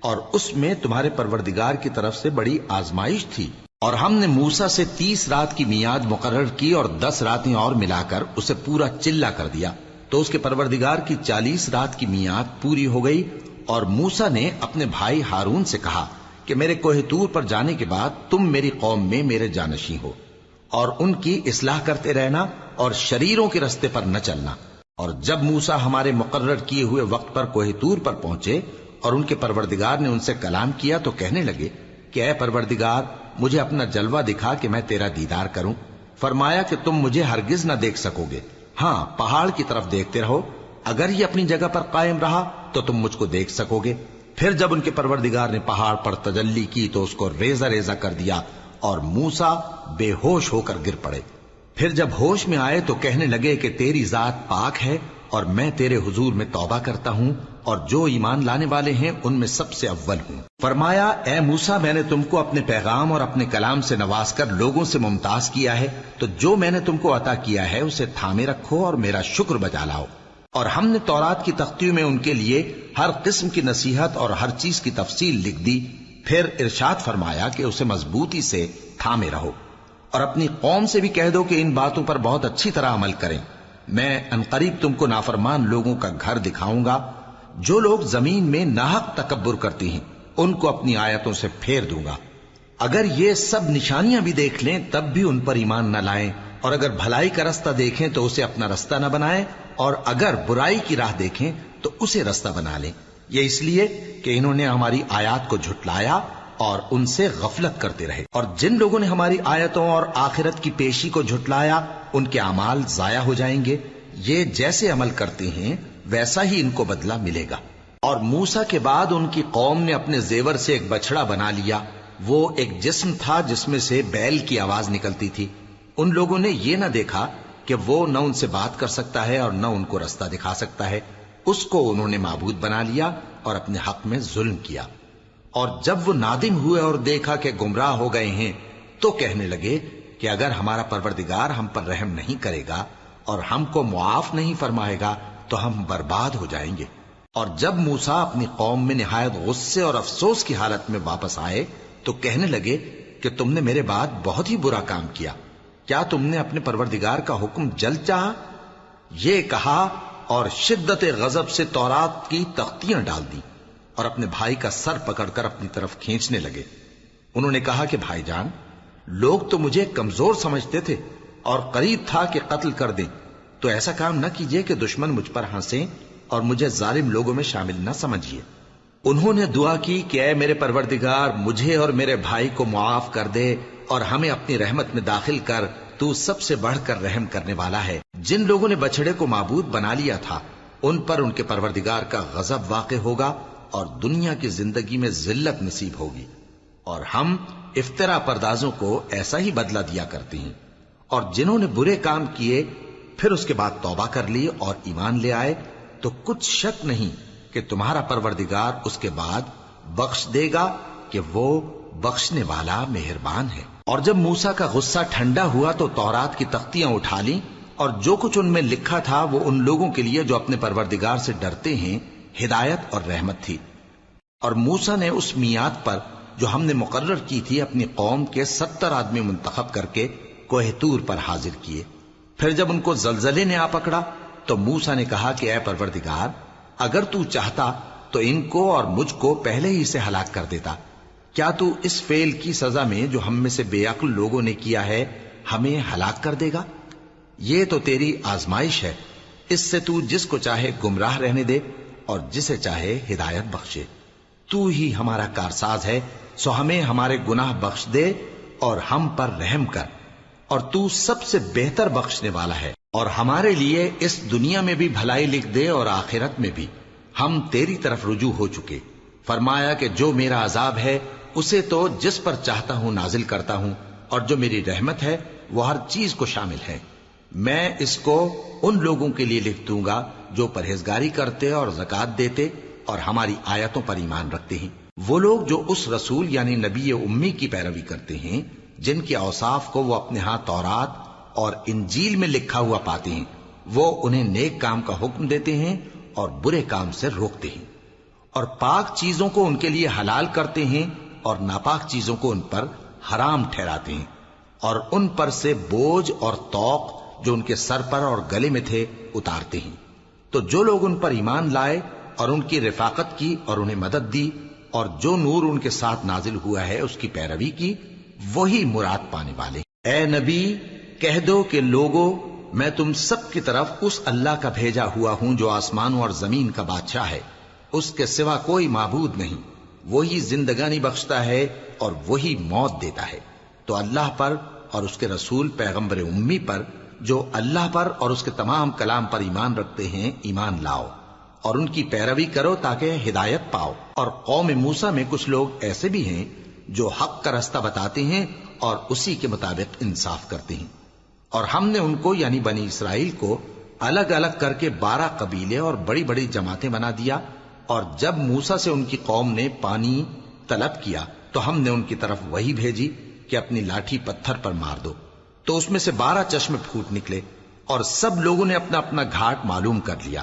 اور اس میں تمہارے پروردگار کی طرف سے بڑی آزمائش تھی۔ اور ہم نے موسیٰ سے 30 رات کی میعاد مقرر کی اور 10 راتیں اور ملا کر اسے پورا چلا کر دیا، تو اس کے پروردگار کی 40 رات کی میعاد پوری ہو گئی۔ اور موسیٰ نے اپنے بھائی ہارون سے کہا کہ میرے کوہ طور پر جانے کے بعد تم میری قوم میں میرے جانشیں ہو، اور ان کی اصلاح کرتے رہنا اور شریروں کے رستے پر نہ چلنا۔ اور جب موسیٰ ہمارے مقرر کیے ہوئے وقت پر کوہ طور پر پہنچے اور ان کے پروردگار نے ان سے کلام کیا تو کہنے لگے کہ اے پروردگار، مجھے اپنا جلوہ دکھا کہ میں تیرا دیدار کروں۔ فرمایا کہ تم مجھے ہرگز نہ دیکھ سکو گے، ہاں پہاڑ کی طرف دیکھتے رہو، اگر یہ اپنی جگہ پر قائم رہا تو تم مجھ کو دیکھ سکو گے۔ پھر جب ان کے پروردگار نے پہاڑ پر تجلی کی تو اس کو ریزہ ریزہ کر دیا اور موسیٰ بے ہوش ہو کر گر پڑے۔ پھر جب ہوش میں آئے تو کہنے لگے کہ تیری ذات پاک ہے اور میں تیرے حضور میں توبہ کرتا ہوں اور جو ایمان لانے والے ہیں ان میں سب سے اول ہوں۔ فرمایا اے موسیٰ، میں نے تم کو اپنے پیغام اور اپنے کلام سے نواز کر لوگوں سے ممتاز کیا ہے، تو جو میں نے تم کو عطا کیا ہے اسے تھامے رکھو اور میرا شکر بجا لاؤ۔ اور ہم نے تورات کی تختیوں میں ان کے لیے ہر قسم کی نصیحت اور ہر چیز کی تفصیل لکھ دی۔ پھر ارشاد فرمایا کہ اسے مضبوطی سے تھامے رہو، اور اپنی قوم سے بھی کہہ دو کہ ان باتوں پر بہت اچھی طرح عمل کریں۔ میں عنقریب تم کو نافرمان لوگوں کا گھر دکھاؤں گا، جو لوگ زمین میں ناحق تکبر کرتی ہیں ان کو اپنی آیتوں سے پھیر دوں گا۔ اگر یہ سب نشانیاں بھی دیکھ لیں تب بھی ان پر ایمان نہ لائیں، اور اگر بھلائی کا رستہ دیکھیں تو اسے اپنا رستہ نہ بنائیں، اور اگر برائی کی راہ دیکھیں تو اسے رستہ بنا لیں۔ یہ اس لیے کہ انہوں نے ہماری آیات کو جھٹلایا اور ان سے غفلت کرتے رہے۔ اور جن لوگوں نے ہماری آیتوں اور آخرت کی پیشی کو جھٹلایا ان کے اعمال ضائع ہو جائیں گے۔ یہ جیسے عمل کرتے ہیں ویسا ہی ان کو بدلہ ملے گا۔ اور موسیٰ کے بعد ان کی قوم نے اپنے زیور سے ایک بچڑا بنا لیا، وہ ایک جسم تھا جس میں سے بیل کی آواز نکلتی تھی۔ ان لوگوں نے یہ نہ دیکھا کہ وہ نہ ان سے بات کر سکتا ہے اور نہ ان کو رستہ دکھا سکتا ہے، اس کو انہوں نے معبود بنا لیا اور اپنے حق میں ظلم کیا۔ اور جب وہ نادم ہوئے اور دیکھا کہ گمراہ ہو گئے ہیں تو کہنے لگے کہ اگر ہمارا پروردگار ہم پر رحم نہیں کرے گا اور ہم کو معاف نہیں فرمائے گا تو ہم برباد ہو جائیں گے۔ اور جب موسیٰ اپنی قوم میں نہایت غصے اور افسوس کی حالت میں واپس آئے تو کہنے لگے کہ تم نے میرے بعد بہت ہی برا کام کیا، کیا تم نے اپنے پروردگار کا حکم جلد چاہا؟ یہ کہا اور شدت غضب سے تورات کی تختیاں ڈال دی اور اپنے بھائی کا سر پکڑ کر اپنی طرف کھینچنے لگے۔ انہوں نے کہا کہ بھائی جان، لوگ تو مجھے کمزور سمجھتے تھے اور قریب تھا کہ قتل کر دیں، تو ایسا کام نہ کیجیے کہ دشمن مجھ پر ہنسیں اور مجھے ظالم لوگوں میں شامل نہ سمجھیے۔ انہوں نے دعا کی کہ اے میرے پروردگار، مجھے اور میرے بھائی کو معاف کر دے اور ہمیں اپنی رحمت میں داخل کر، تو سب سے بڑھ کر رحم کرنے والا ہے۔ جن لوگوں نے بچڑے کو معبود بنا لیا تھا ان پر ان کے پروردگار کا غضب واقع ہوگا اور دنیا کی زندگی میں ذلت نصیب ہوگی، اور ہم افترا پردازوں کو ایسا ہی بدلہ دیا کرتے ہیں۔ اور جنہوں نے برے کام کیے پھر اس کے بعد توبہ کر لی اور ایمان لے آئے تو کچھ شک نہیں کہ تمہارا پروردگار اس کے بعد بخش دے گا کہ وہ بخشنے والا مہربان ہے۔ اور جب موسیٰ کا غصہ ٹھنڈا ہوا تو تورات کی تختیاں اٹھا لیں، اور جو کچھ ان میں لکھا تھا وہ ان لوگوں کے لیے جو اپنے پروردگار سے ڈرتے ہیں ہدایت اور رحمت تھی۔ اور موسیٰ نے اس میعاد پر جو ہم نے مقرر کی تھی اپنی قوم کے 70 آدمی منتخب کر کے کوہ طور پر حاضر کیے۔ پھر جب ان کو زلزلے نے آ پکڑا تو موسیٰ نے کہا کہ اے پروردگار، اگر تو چاہتا تو ان کو اور مجھ کو پہلے ہی سے ہلاک کر دیتا۔ کیا تو اس فعل کی سزا میں جو ہم میں سے بے عقل لوگوں نے کیا ہے ہمیں ہلاک کر دے گا؟ یہ تو تیری آزمائش ہے، اس سے تو جس کو چاہے گمراہ رہنے دے اور جسے چاہے ہدایت بخشے۔ تو ہی ہمارا کارساز ہے، سو ہمیں ہمارے گناہ بخش دے اور ہم پر رحم کر، اور تو سب سے بہتر بخشنے والا ہے۔ اور ہمارے لیے اس دنیا میں بھی بھلائی لکھ دے اور آخرت میں بھی، ہم تیری طرف رجوع ہو چکے۔ فرمایا کہ جو میرا عذاب ہے اسے تو جس پر چاہتا ہوں نازل کرتا ہوں، اور جو میری رحمت ہے وہ ہر چیز کو شامل ہے۔ میں اس کو ان لوگوں کے لیے لکھ دوں گا جو پرہیزگاری کرتے اور زکوٰۃ دیتے اور ہماری آیتوں پر ایمان رکھتے ہیں، وہ لوگ جو اس رسول یعنی نبی امی کی پیروی کرتے ہیں جن کے اوصاف کو وہ اپنے ہاں تورات اور انجیل میں لکھا ہوا پاتے ہیں، وہ انہیں نیک کام کا حکم دیتے ہیں اور برے کام سے روکتے ہیں، اور پاک چیزوں کو ان کے لیے حلال کرتے ہیں اور ناپاک چیزوں کو ان پر حرام ٹھہراتے ہیں، اور ان پر سے بوجھ اور طوق جو ان کے سر پر اور گلے میں تھے اتارتے ہیں۔ تو جو لوگ ان پر ایمان لائے اور ان کی رفاقت کی اور انہیں مدد دی اور جو نور ان کے ساتھ نازل ہوا ہے اس کی پیروی کی، وہی مراد پانے والے۔ اے نبی کہہ دو کہ لوگو، میں تم سب کی طرف اس اللہ کا بھیجا ہوا ہوں جو آسمانوں اور زمین کا بادشاہ ہے، اس کے سوا کوئی معبود نہیں، وہی زندگانی بخشتا ہے اور وہی موت دیتا ہے۔ تو اللہ پر اور اس کے رسول پیغمبر امی پر جو اللہ پر اور اس کے تمام کلام پر ایمان رکھتے ہیں ایمان لاؤ اور ان کی پیروی کرو تاکہ ہدایت پاؤ۔ اور قوم موسیٰ میں کچھ لوگ ایسے بھی ہیں جو حق کا رستہ بتاتے ہیں اور اسی کے مطابق انصاف کرتے ہیں، اور ہم نے ان کو یعنی بنی اسرائیل کو الگ الگ کر کے 12 قبیلے اور بڑی بڑی جماعتیں بنا دیا، اور جب موسیٰ سے ان کی قوم نے پانی طلب کیا تو ہم نے ان کی طرف وہی بھیجی کہ اپنی لاٹھی پتھر پر مار دو، تو اس میں سے 12 چشمے پھوٹ نکلے، اور سب لوگوں نے اپنا اپنا گھاٹ معلوم کر لیا،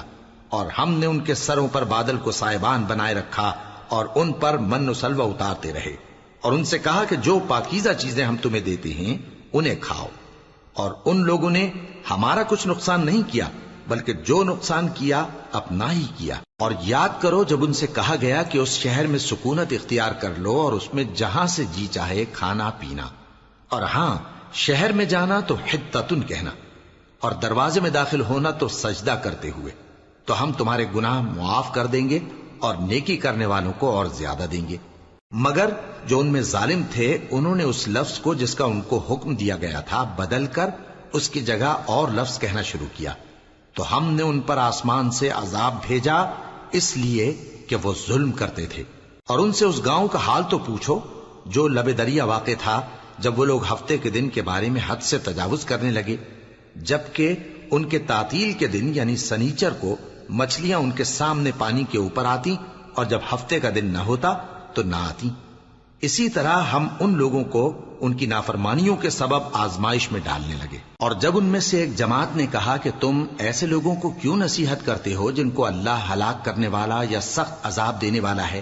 اور ہم نے ان کے سروں پر بادل کو سائبان بنائے رکھا اور ان پر من و سلوہ اتارتے رہے، اور ان سے کہا کہ جو پاکیزہ چیزیں ہم تمہیں دیتے ہیں انہیں کھاؤ۔ اور ان لوگوں نے ہمارا کچھ نقصان نہیں کیا بلکہ جو نقصان کیا اپنا ہی کیا۔ اور یاد کرو جب ان سے کہا گیا کہ اس شہر میں سکونت اختیار کر لو اور اس میں جہاں سے جی چاہے کھانا پینا، اور ہاں شہر میں جانا تو حتتن کہنا، اور دروازے میں داخل ہونا تو سجدہ کرتے ہوئے، تو ہم تمہارے گناہ معاف کر دیں گے اور نیکی کرنے والوں کو اور زیادہ دیں گے۔ مگر جو ان میں ظالم تھے انہوں نے اس لفظ کو جس کا ان کو حکم دیا گیا تھا بدل کر اس کی جگہ اور لفظ کہنا شروع کیا، تو ہم نے ان پر آسمان سے عذاب بھیجا اس لیے کہ وہ ظلم کرتے تھے۔ اور ان سے اس گاؤں کا حال تو پوچھو جو لب دریا واقع تھا، جب وہ لوگ ہفتے کے دن کے بارے میں حد سے تجاوز کرنے لگے، جبکہ ان کے تعطیل کے دن یعنی سنیچر کو مچھلیاں ان کے سامنے پانی کے اوپر آتی اور جب ہفتے کا دن نہ ہوتا تو نہ آتی۔ اسی طرح ہم ان لوگوں کو ان کی نافرمانیوں کے سبب آزمائش میں ڈالنے لگے۔ اور جب ان میں سے ایک جماعت نے کہا کہ تم ایسے لوگوں کو کیوں نصیحت کرتے ہو جن کو اللہ ہلاک کرنے والا یا سخت عذاب دینے والا ہے،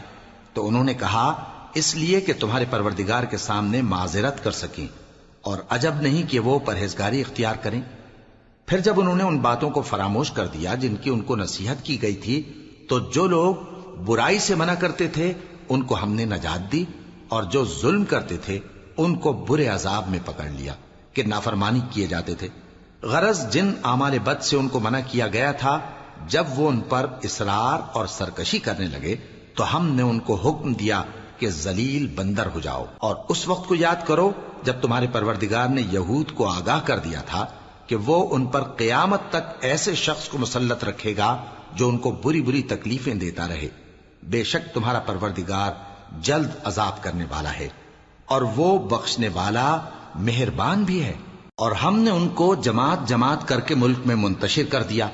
تو انہوں نے کہا اس لیے کہ تمہارے پروردگار کے سامنے معذرت کر سکیں، اور عجب نہیں کہ وہ پرہیزگاری اختیار کریں۔ پھر جب انہوں نے ان باتوں کو فراموش کر دیا جن کی ان کو نصیحت کی گئی تھی، تو جو لوگ برائی سے منع کرتے تھے ان کو ہم نے نجات دی، اور جو ظلم کرتے تھے ان کو برے عذاب میں پکڑ لیا کہ نافرمانی کیے جاتے تھے۔ غرض جن اعمال بد سے ان کو منع کیا گیا تھا، جب وہ ان پر اصرار اور سرکشی کرنے لگے تو ہم نے ان کو حکم دیا کہ ذلیل بندر ہو جاؤ۔ اور اس وقت کو یاد کرو جب تمہارے پروردگار نے یہود کو آگاہ کر دیا تھا کہ وہ ان پر قیامت تک ایسے شخص کو مسلط رکھے گا جو ان کو بری بری تکلیفیں دیتا رہے۔ بے شک تمہارا پروردگار جلد عذاب کرنے والا ہے اور وہ بخشنے والا مہربان بھی ہے۔ اور ہم نے ان کو جماعت جماعت کر کے ملک میں منتشر کر دیا،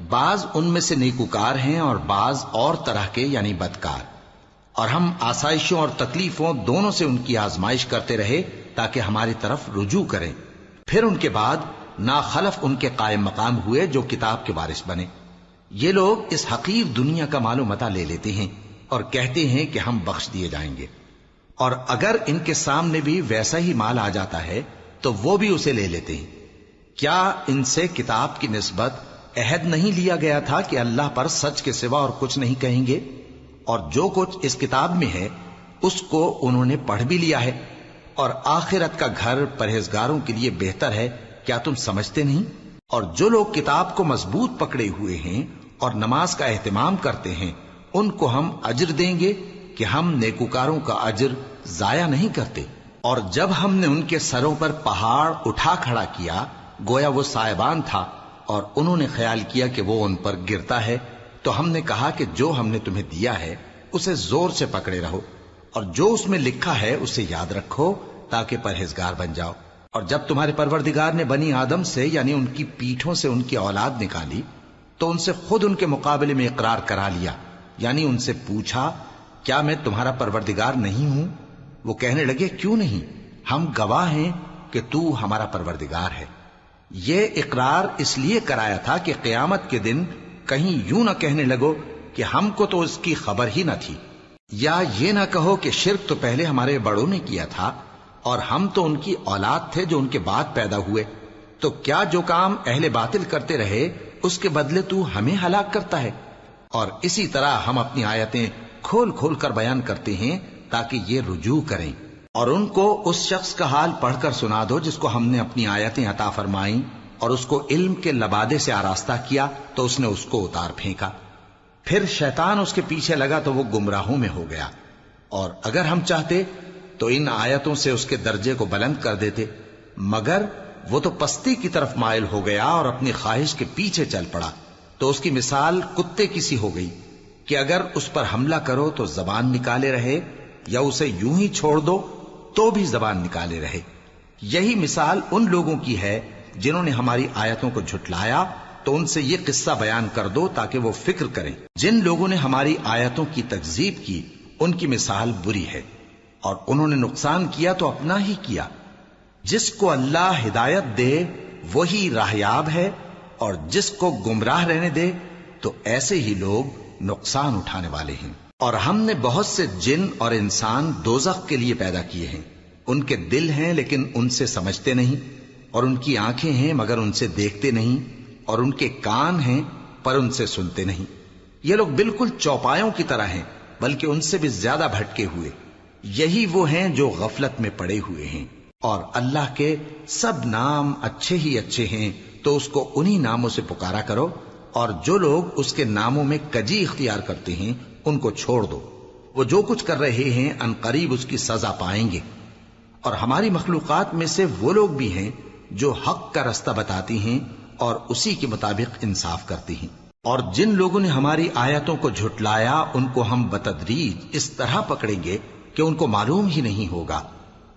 بعض ان میں سے نیکوکار ہیں اور بعض اور طرح کے یعنی بدکار، اور ہم آسائشوں اور تکلیفوں دونوں سے ان کی آزمائش کرتے رہے تاکہ ہماری طرف رجوع کریں۔ پھر ان کے بعد ناخلف ان کے قائم مقام ہوئے جو کتاب کے وارث بنے۔ یہ لوگ اس حقیر دنیا کا مال و متاع لے لیتے ہیں اور کہتے ہیں کہ ہم بخش دیے جائیں گے، اور اگر ان کے سامنے بھی ویسا ہی مال آ جاتا ہے تو وہ بھی اسے لے لیتے ہیں۔ کیا ان سے کتاب کی نسبت عہد نہیں لیا گیا تھا کہ اللہ پر سچ کے سوا اور کچھ نہیں کہیں گے؟ اور جو کچھ اس کتاب میں ہے اس کو انہوں نے پڑھ بھی لیا ہے، اور آخرت کا گھر پرہیزگاروں کے لیے بہتر ہے، کیا تم سمجھتے نہیں؟ اور جو لوگ کتاب کو مضبوط پکڑے ہوئے ہیں اور نماز کا اہتمام کرتے ہیں ان کو ہم اجر دیں گے کہ ہم نیکوکاروں کا اجر ضائع نہیں کرتے۔ اور جب ہم نے ان کے سروں پر پہاڑ اٹھا کھڑا کیا گویا وہ سائبان تھا، اور انہوں نے خیال کیا کہ وہ ان پر گرتا ہے، تو ہم نے کہا کہ جو ہم نے تمہیں دیا ہے اسے زور سے پکڑے رہو، اور جو اس میں لکھا ہے اسے یاد رکھو تاکہ پرہیزگار بن جاؤ۔ اور جب تمہارے پروردگار نے بنی آدم سے یعنی ان کی پیٹھوں سے ان کی اولاد نکالی تو ان سے خود ان کے مقابلے میں اقرار کرا لیا، یعنی ان سے پوچھا کیا میں تمہارا پروردگار نہیں ہوں؟ وہ کہنے لگے کیوں نہیں، ہم گواہ ہیں کہ تو ہمارا پروردگار ہے۔ یہ اقرار اس لیے کرایا تھا کہ قیامت کے دن کہیں یوں نہ کہنے لگو کہ ہم کو تو اس کی خبر ہی نہ تھی، یا یہ نہ کہو کہ شرک تو پہلے ہمارے بڑوں نے کیا تھا اور ہم تو ان کی اولاد تھے جو ان کے بعد پیدا ہوئے، تو کیا جو کام اہل باطل کرتے رہے اس کے بدلے تو ہمیں ہلاک کرتا ہے؟ اور اسی طرح ہم اپنی آیتیں کھول کھول کر بیان کرتے ہیں تاکہ یہ رجوع کریں۔ اور ان کو اس شخص کا حال پڑھ کر سنا دو جس کو ہم نے اپنی آیتیں عطا فرمائیں اور اس کو علم کے لبادے سے آراستہ کیا تو اس نے اس کو اتار پھینکا، پھر شیطان اس کے پیچھے لگا تو وہ گمراہوں میں ہو گیا۔ اور اگر ہم چاہتے تو ان آیتوں سے اس کے درجے کو بلند کر دیتے، مگر وہ تو پستی کی طرف مائل ہو گیا اور اپنی خواہش کے پیچھے چل پڑا، تو اس کی مثال کتے کی سی ہو گئی کہ اگر اس پر حملہ کرو تو زبان نکالے رہے، یا اسے یوں ہی چھوڑ دو تو بھی زبان نکالے رہے۔ یہی مثال ان لوگوں کی ہے جنہوں نے ہماری آیتوں کو جھٹلایا، تو ان سے یہ قصہ بیان کر دو تاکہ وہ فکر کریں۔ جن لوگوں نے ہماری آیتوں کی تکذیب کی ان کی مثال بری ہے، اور انہوں نے نقصان کیا تو اپنا ہی کیا۔ جس کو اللہ ہدایت دے وہی راہیاب ہے، اور جس کو گمراہ رہنے دے تو ایسے ہی لوگ نقصان اٹھانے والے ہیں۔ اور ہم نے بہت سے جن اور انسان دوزخ کے لیے پیدا کیے ہیں، ان کے دل ہیں لیکن ان سے سمجھتے نہیں، اور ان کی آنکھیں ہیں مگر ان سے دیکھتے نہیں، اور ان کے کان ہیں پر ان سے سنتے نہیں۔ یہ لوگ بالکل چوپایوں کی طرح ہیں بلکہ ان سے بھی زیادہ بھٹکے ہوئے۔ یہی وہ ہیں جو غفلت میں پڑے ہوئے ہیں۔ اور اللہ کے سب نام اچھے ہی اچھے ہیں، تو اس کو انہی ناموں سے پکارا کرو، اور جو لوگ اس کے ناموں میں کجی اختیار کرتے ہیں ان کو چھوڑ دو۔ وہ جو کچھ کر رہے ہیں ان قریب اس کی سزا پائیں گے۔ اور ہماری مخلوقات میں سے وہ لوگ بھی ہیں جو حق کا رستہ بتاتی ہیں اور اسی کے مطابق انصاف کرتی ہیں۔ اور جن لوگوں نے ہماری آیتوں کو جھٹلایا ان کو ہم بتدریج اس طرح پکڑیں گے کہ ان کو معلوم ہی نہیں ہوگا،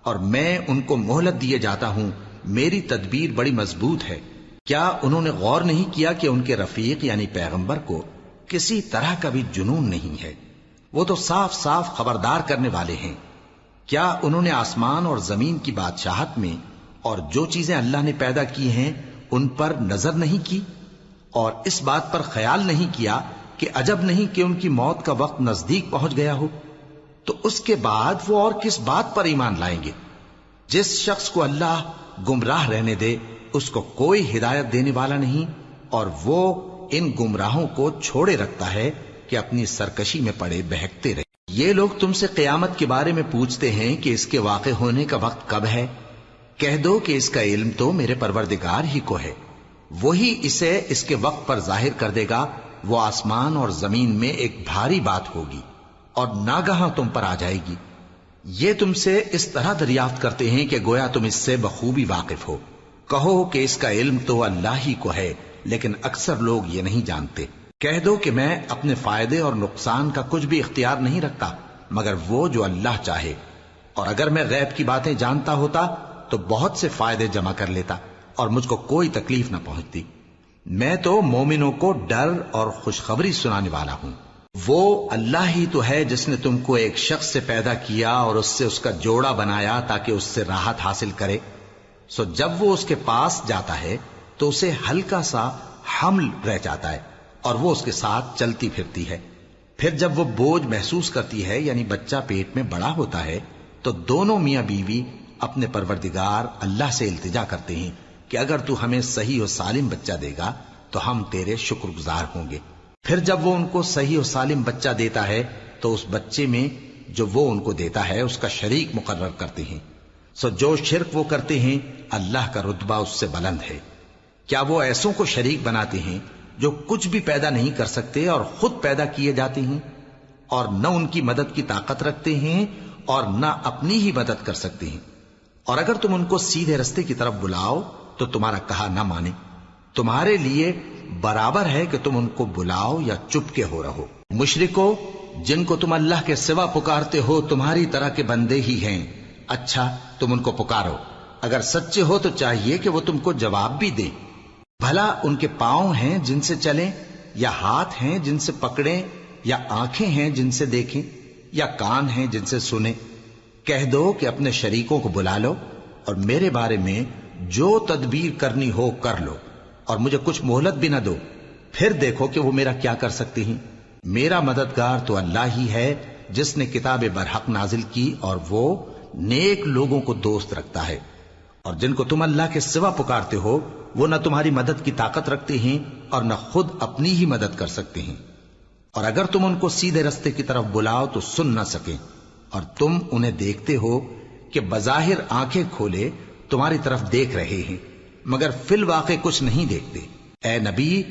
اور میں ان کو مہلت دیے جاتا ہوں، میری تدبیر بڑی مضبوط ہے۔ کیا انہوں نے غور نہیں کیا کہ ان کے رفیق یعنی پیغمبر کو کسی طرح کا بھی جنون نہیں ہے؟ وہ تو صاف صاف خبردار کرنے والے ہیں۔ کیا انہوں نے آسمان اور زمین کی بادشاہت میں اور جو چیزیں اللہ نے پیدا کی ہیں ان پر نظر نہیں کی، اور اس بات پر خیال نہیں کیا کہ عجب نہیں کہ ان کی موت کا وقت نزدیک پہنچ گیا ہو؟ تو اس کے بعد وہ اور کس بات پر ایمان لائیں گے؟ جس شخص کو اللہ گمراہ رہنے دے اس کو کوئی ہدایت دینے والا نہیں، اور وہ ان گمراہوں کو چھوڑے رکھتا ہے کہ اپنی سرکشی میں پڑے بہکتے رہے۔ یہ لوگ تم سے قیامت کے بارے میں پوچھتے ہیں کہ اس کے واقع ہونے کا وقت کب ہے؟ کہہ دو کہ اس کا علم تو میرے پروردگار ہی کو ہے، وہی اسے اس کے وقت پر ظاہر کر دے گا۔ وہ آسمان اور زمین میں ایک بھاری بات ہوگی اور ناگہاں تم پر آ جائے گی۔ یہ تم سے اس طرح دریافت کرتے ہیں کہ گویا تم اس سے بخوبی واقف ہو۔ کہو کہ اس کا علم تو اللہ ہی کو ہے، لیکن اکثر لوگ یہ نہیں جانتے۔ کہہ دو کہ میں اپنے فائدے اور نقصان کا کچھ بھی اختیار نہیں رکھتا مگر وہ جو اللہ چاہے، اور اگر میں غیب کی باتیں جانتا ہوتا تو بہت سے فائدے جمع کر لیتا اور مجھ کو کوئی تکلیف نہ پہنچتی۔ میں تو مومنوں کو ڈر اور خوشخبری سنانے والا ہوں۔ وہ اللہ ہی تو ہے جس نے تم کو ایک شخص سے پیدا کیا اور اس سے اس کا جوڑا بنایا تاکہ اس سے راحت حاصل کرے۔ سو جب وہ اس کے پاس جاتا ہے تو اسے ہلکا سا حمل رہ جاتا ہے اور وہ اس کے ساتھ چلتی پھرتی ہے۔ پھر جب وہ بوجھ محسوس کرتی ہے یعنی بچہ پیٹ میں بڑا ہوتا ہے تو دونوں میاں بیوی اپنے پروردگار اللہ سے التجا کرتے ہیں کہ اگر تو ہمیں صحیح و سالم بچہ دے گا تو ہم تیرے شکر گزار ہوں گے۔ پھر جب وہ ان کو صحیح و سالم بچہ دیتا ہے تو اس بچے میں جو وہ ان کو دیتا ہے اس کا شریک مقرر کرتے ہیں۔ سو جو شرک وہ کرتے ہیں اللہ کا رتبہ اس سے بلند ہے۔ کیا وہ ایسوں کو شریک بناتے ہیں جو کچھ بھی پیدا نہیں کر سکتے اور خود پیدا کیے جاتے ہیں، اور نہ ان کی مدد کی طاقت رکھتے ہیں اور نہ اپنی ہی مدد کر سکتے ہیں؟ اور اگر تم ان کو سیدھے رستے کی طرف بلاؤ تو تمہارا کہا نہ مانے، تمہارے لیے برابر ہے کہ تم ان کو بلاؤ یا چپ کے ہو رہو۔ مشرکو، جن کو تم اللہ کے سوا پکارتے ہو تمہاری طرح کے بندے ہی ہیں، اچھا تم ان کو پکارو، اگر سچے ہو تو چاہیے کہ وہ تم کو جواب بھی دیں۔ بھلا ان کے پاؤں ہیں جن سے چلیں، یا ہاتھ ہیں جن سے پکڑیں، یا آنکھیں ہیں جن سے دیکھیں، یا کان ہیں جن سے سنیں؟ کہہ دو کہ اپنے شریکوں کو بلا لو اور میرے بارے میں جو تدبیر کرنی ہو کر لو اور مجھے کچھ مہلت بھی نہ دو، پھر دیکھو کہ وہ میرا کیا کر سکتی ہیں۔ میرا مددگار تو اللہ ہی ہے جس نے کتاب برحق نازل کی، اور وہ نیک لوگوں کو دوست رکھتا ہے۔ اور جن کو تم اللہ کے سوا پکارتے ہو وہ نہ تمہاری مدد کی طاقت رکھتے ہیں اور نہ خود اپنی ہی مدد کر سکتے ہیں، اور اگر تم ان کو سیدھے رستے کی طرف بلاؤ تو سن نہ سکیں، اور تم انہیں دیکھتے ہو کہ بظاہر آنکھیں کھولے تمہاری طرف دیکھ رہے ہیں مگر فی الواقع کچھ نہیں دیکھتے۔ اے نبی،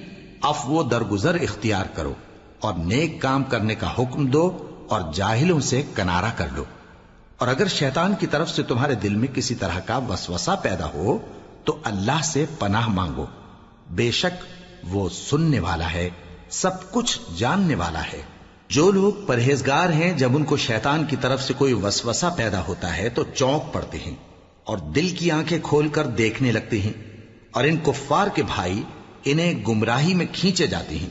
عفو و درگزر اختیار کرو اور نیک کام کرنے کا حکم دو اور جاہلوں سے کنارہ کر لو۔ اور اگر شیطان کی طرف سے تمہارے دل میں کسی طرح کا وسوسہ پیدا ہو تو اللہ سے پناہ مانگو، بے شک وہ سننے والا ہے، سب کچھ جاننے والا ہے۔ جو لوگ پرہیزگار ہیں جب ان کو شیطان کی طرف سے کوئی وسوسہ پیدا ہوتا ہے تو چونک پڑتے ہیں اور دل کی آنکھیں کھول کر دیکھنے لگتے ہیں، اور ان کفار کے بھائی انہیں گمراہی میں کھینچے جاتے ہیں،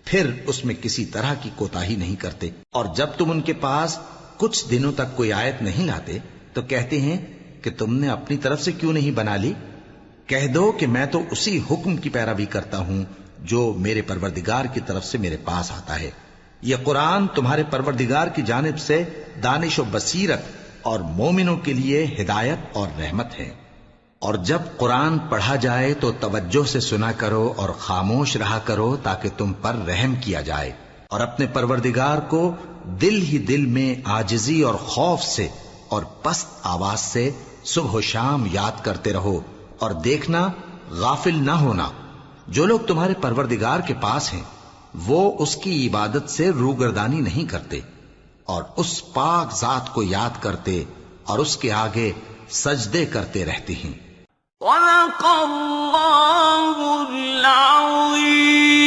پھر اس میں کسی طرح کی کوتاہی نہیں کرتے۔ اور جب تم ان کے پاس کچھ دنوں تک کوئی آیت نہیں لاتے تو کہتے ہیں کہ تم نے اپنی طرف سے کیوں نہیں بنا لی؟ کہہ دو کہ میں تو اسی حکم کی پیروی کرتا ہوں جو میرے پروردگار کی طرف سے میرے پاس آتا ہے۔ یہ قرآن تمہارے پروردگار کی جانب سے دانش و بصیرت اور مومنوں کے لیے ہدایت اور رحمت ہے۔ اور جب قرآن پڑھا جائے تو توجہ سے سنا کرو اور خاموش رہا کرو تاکہ تم پر رحم کیا جائے، اور اپنے پروردگار کو دل ہی دل میں عاجزی اور خوف سے اور پست آواز سے صبح و شام یاد کرتے رہو، اور دیکھنا غافل نہ ہونا۔ جو لوگ تمہارے پروردگار کے پاس ہیں وہ اس کی عبادت سے روگردانی نہیں کرتے اور اس پاک ذات کو یاد کرتے اور اس کے آگے سجدے کرتے رہتے ہیں۔ صدق اللہ العظیم۔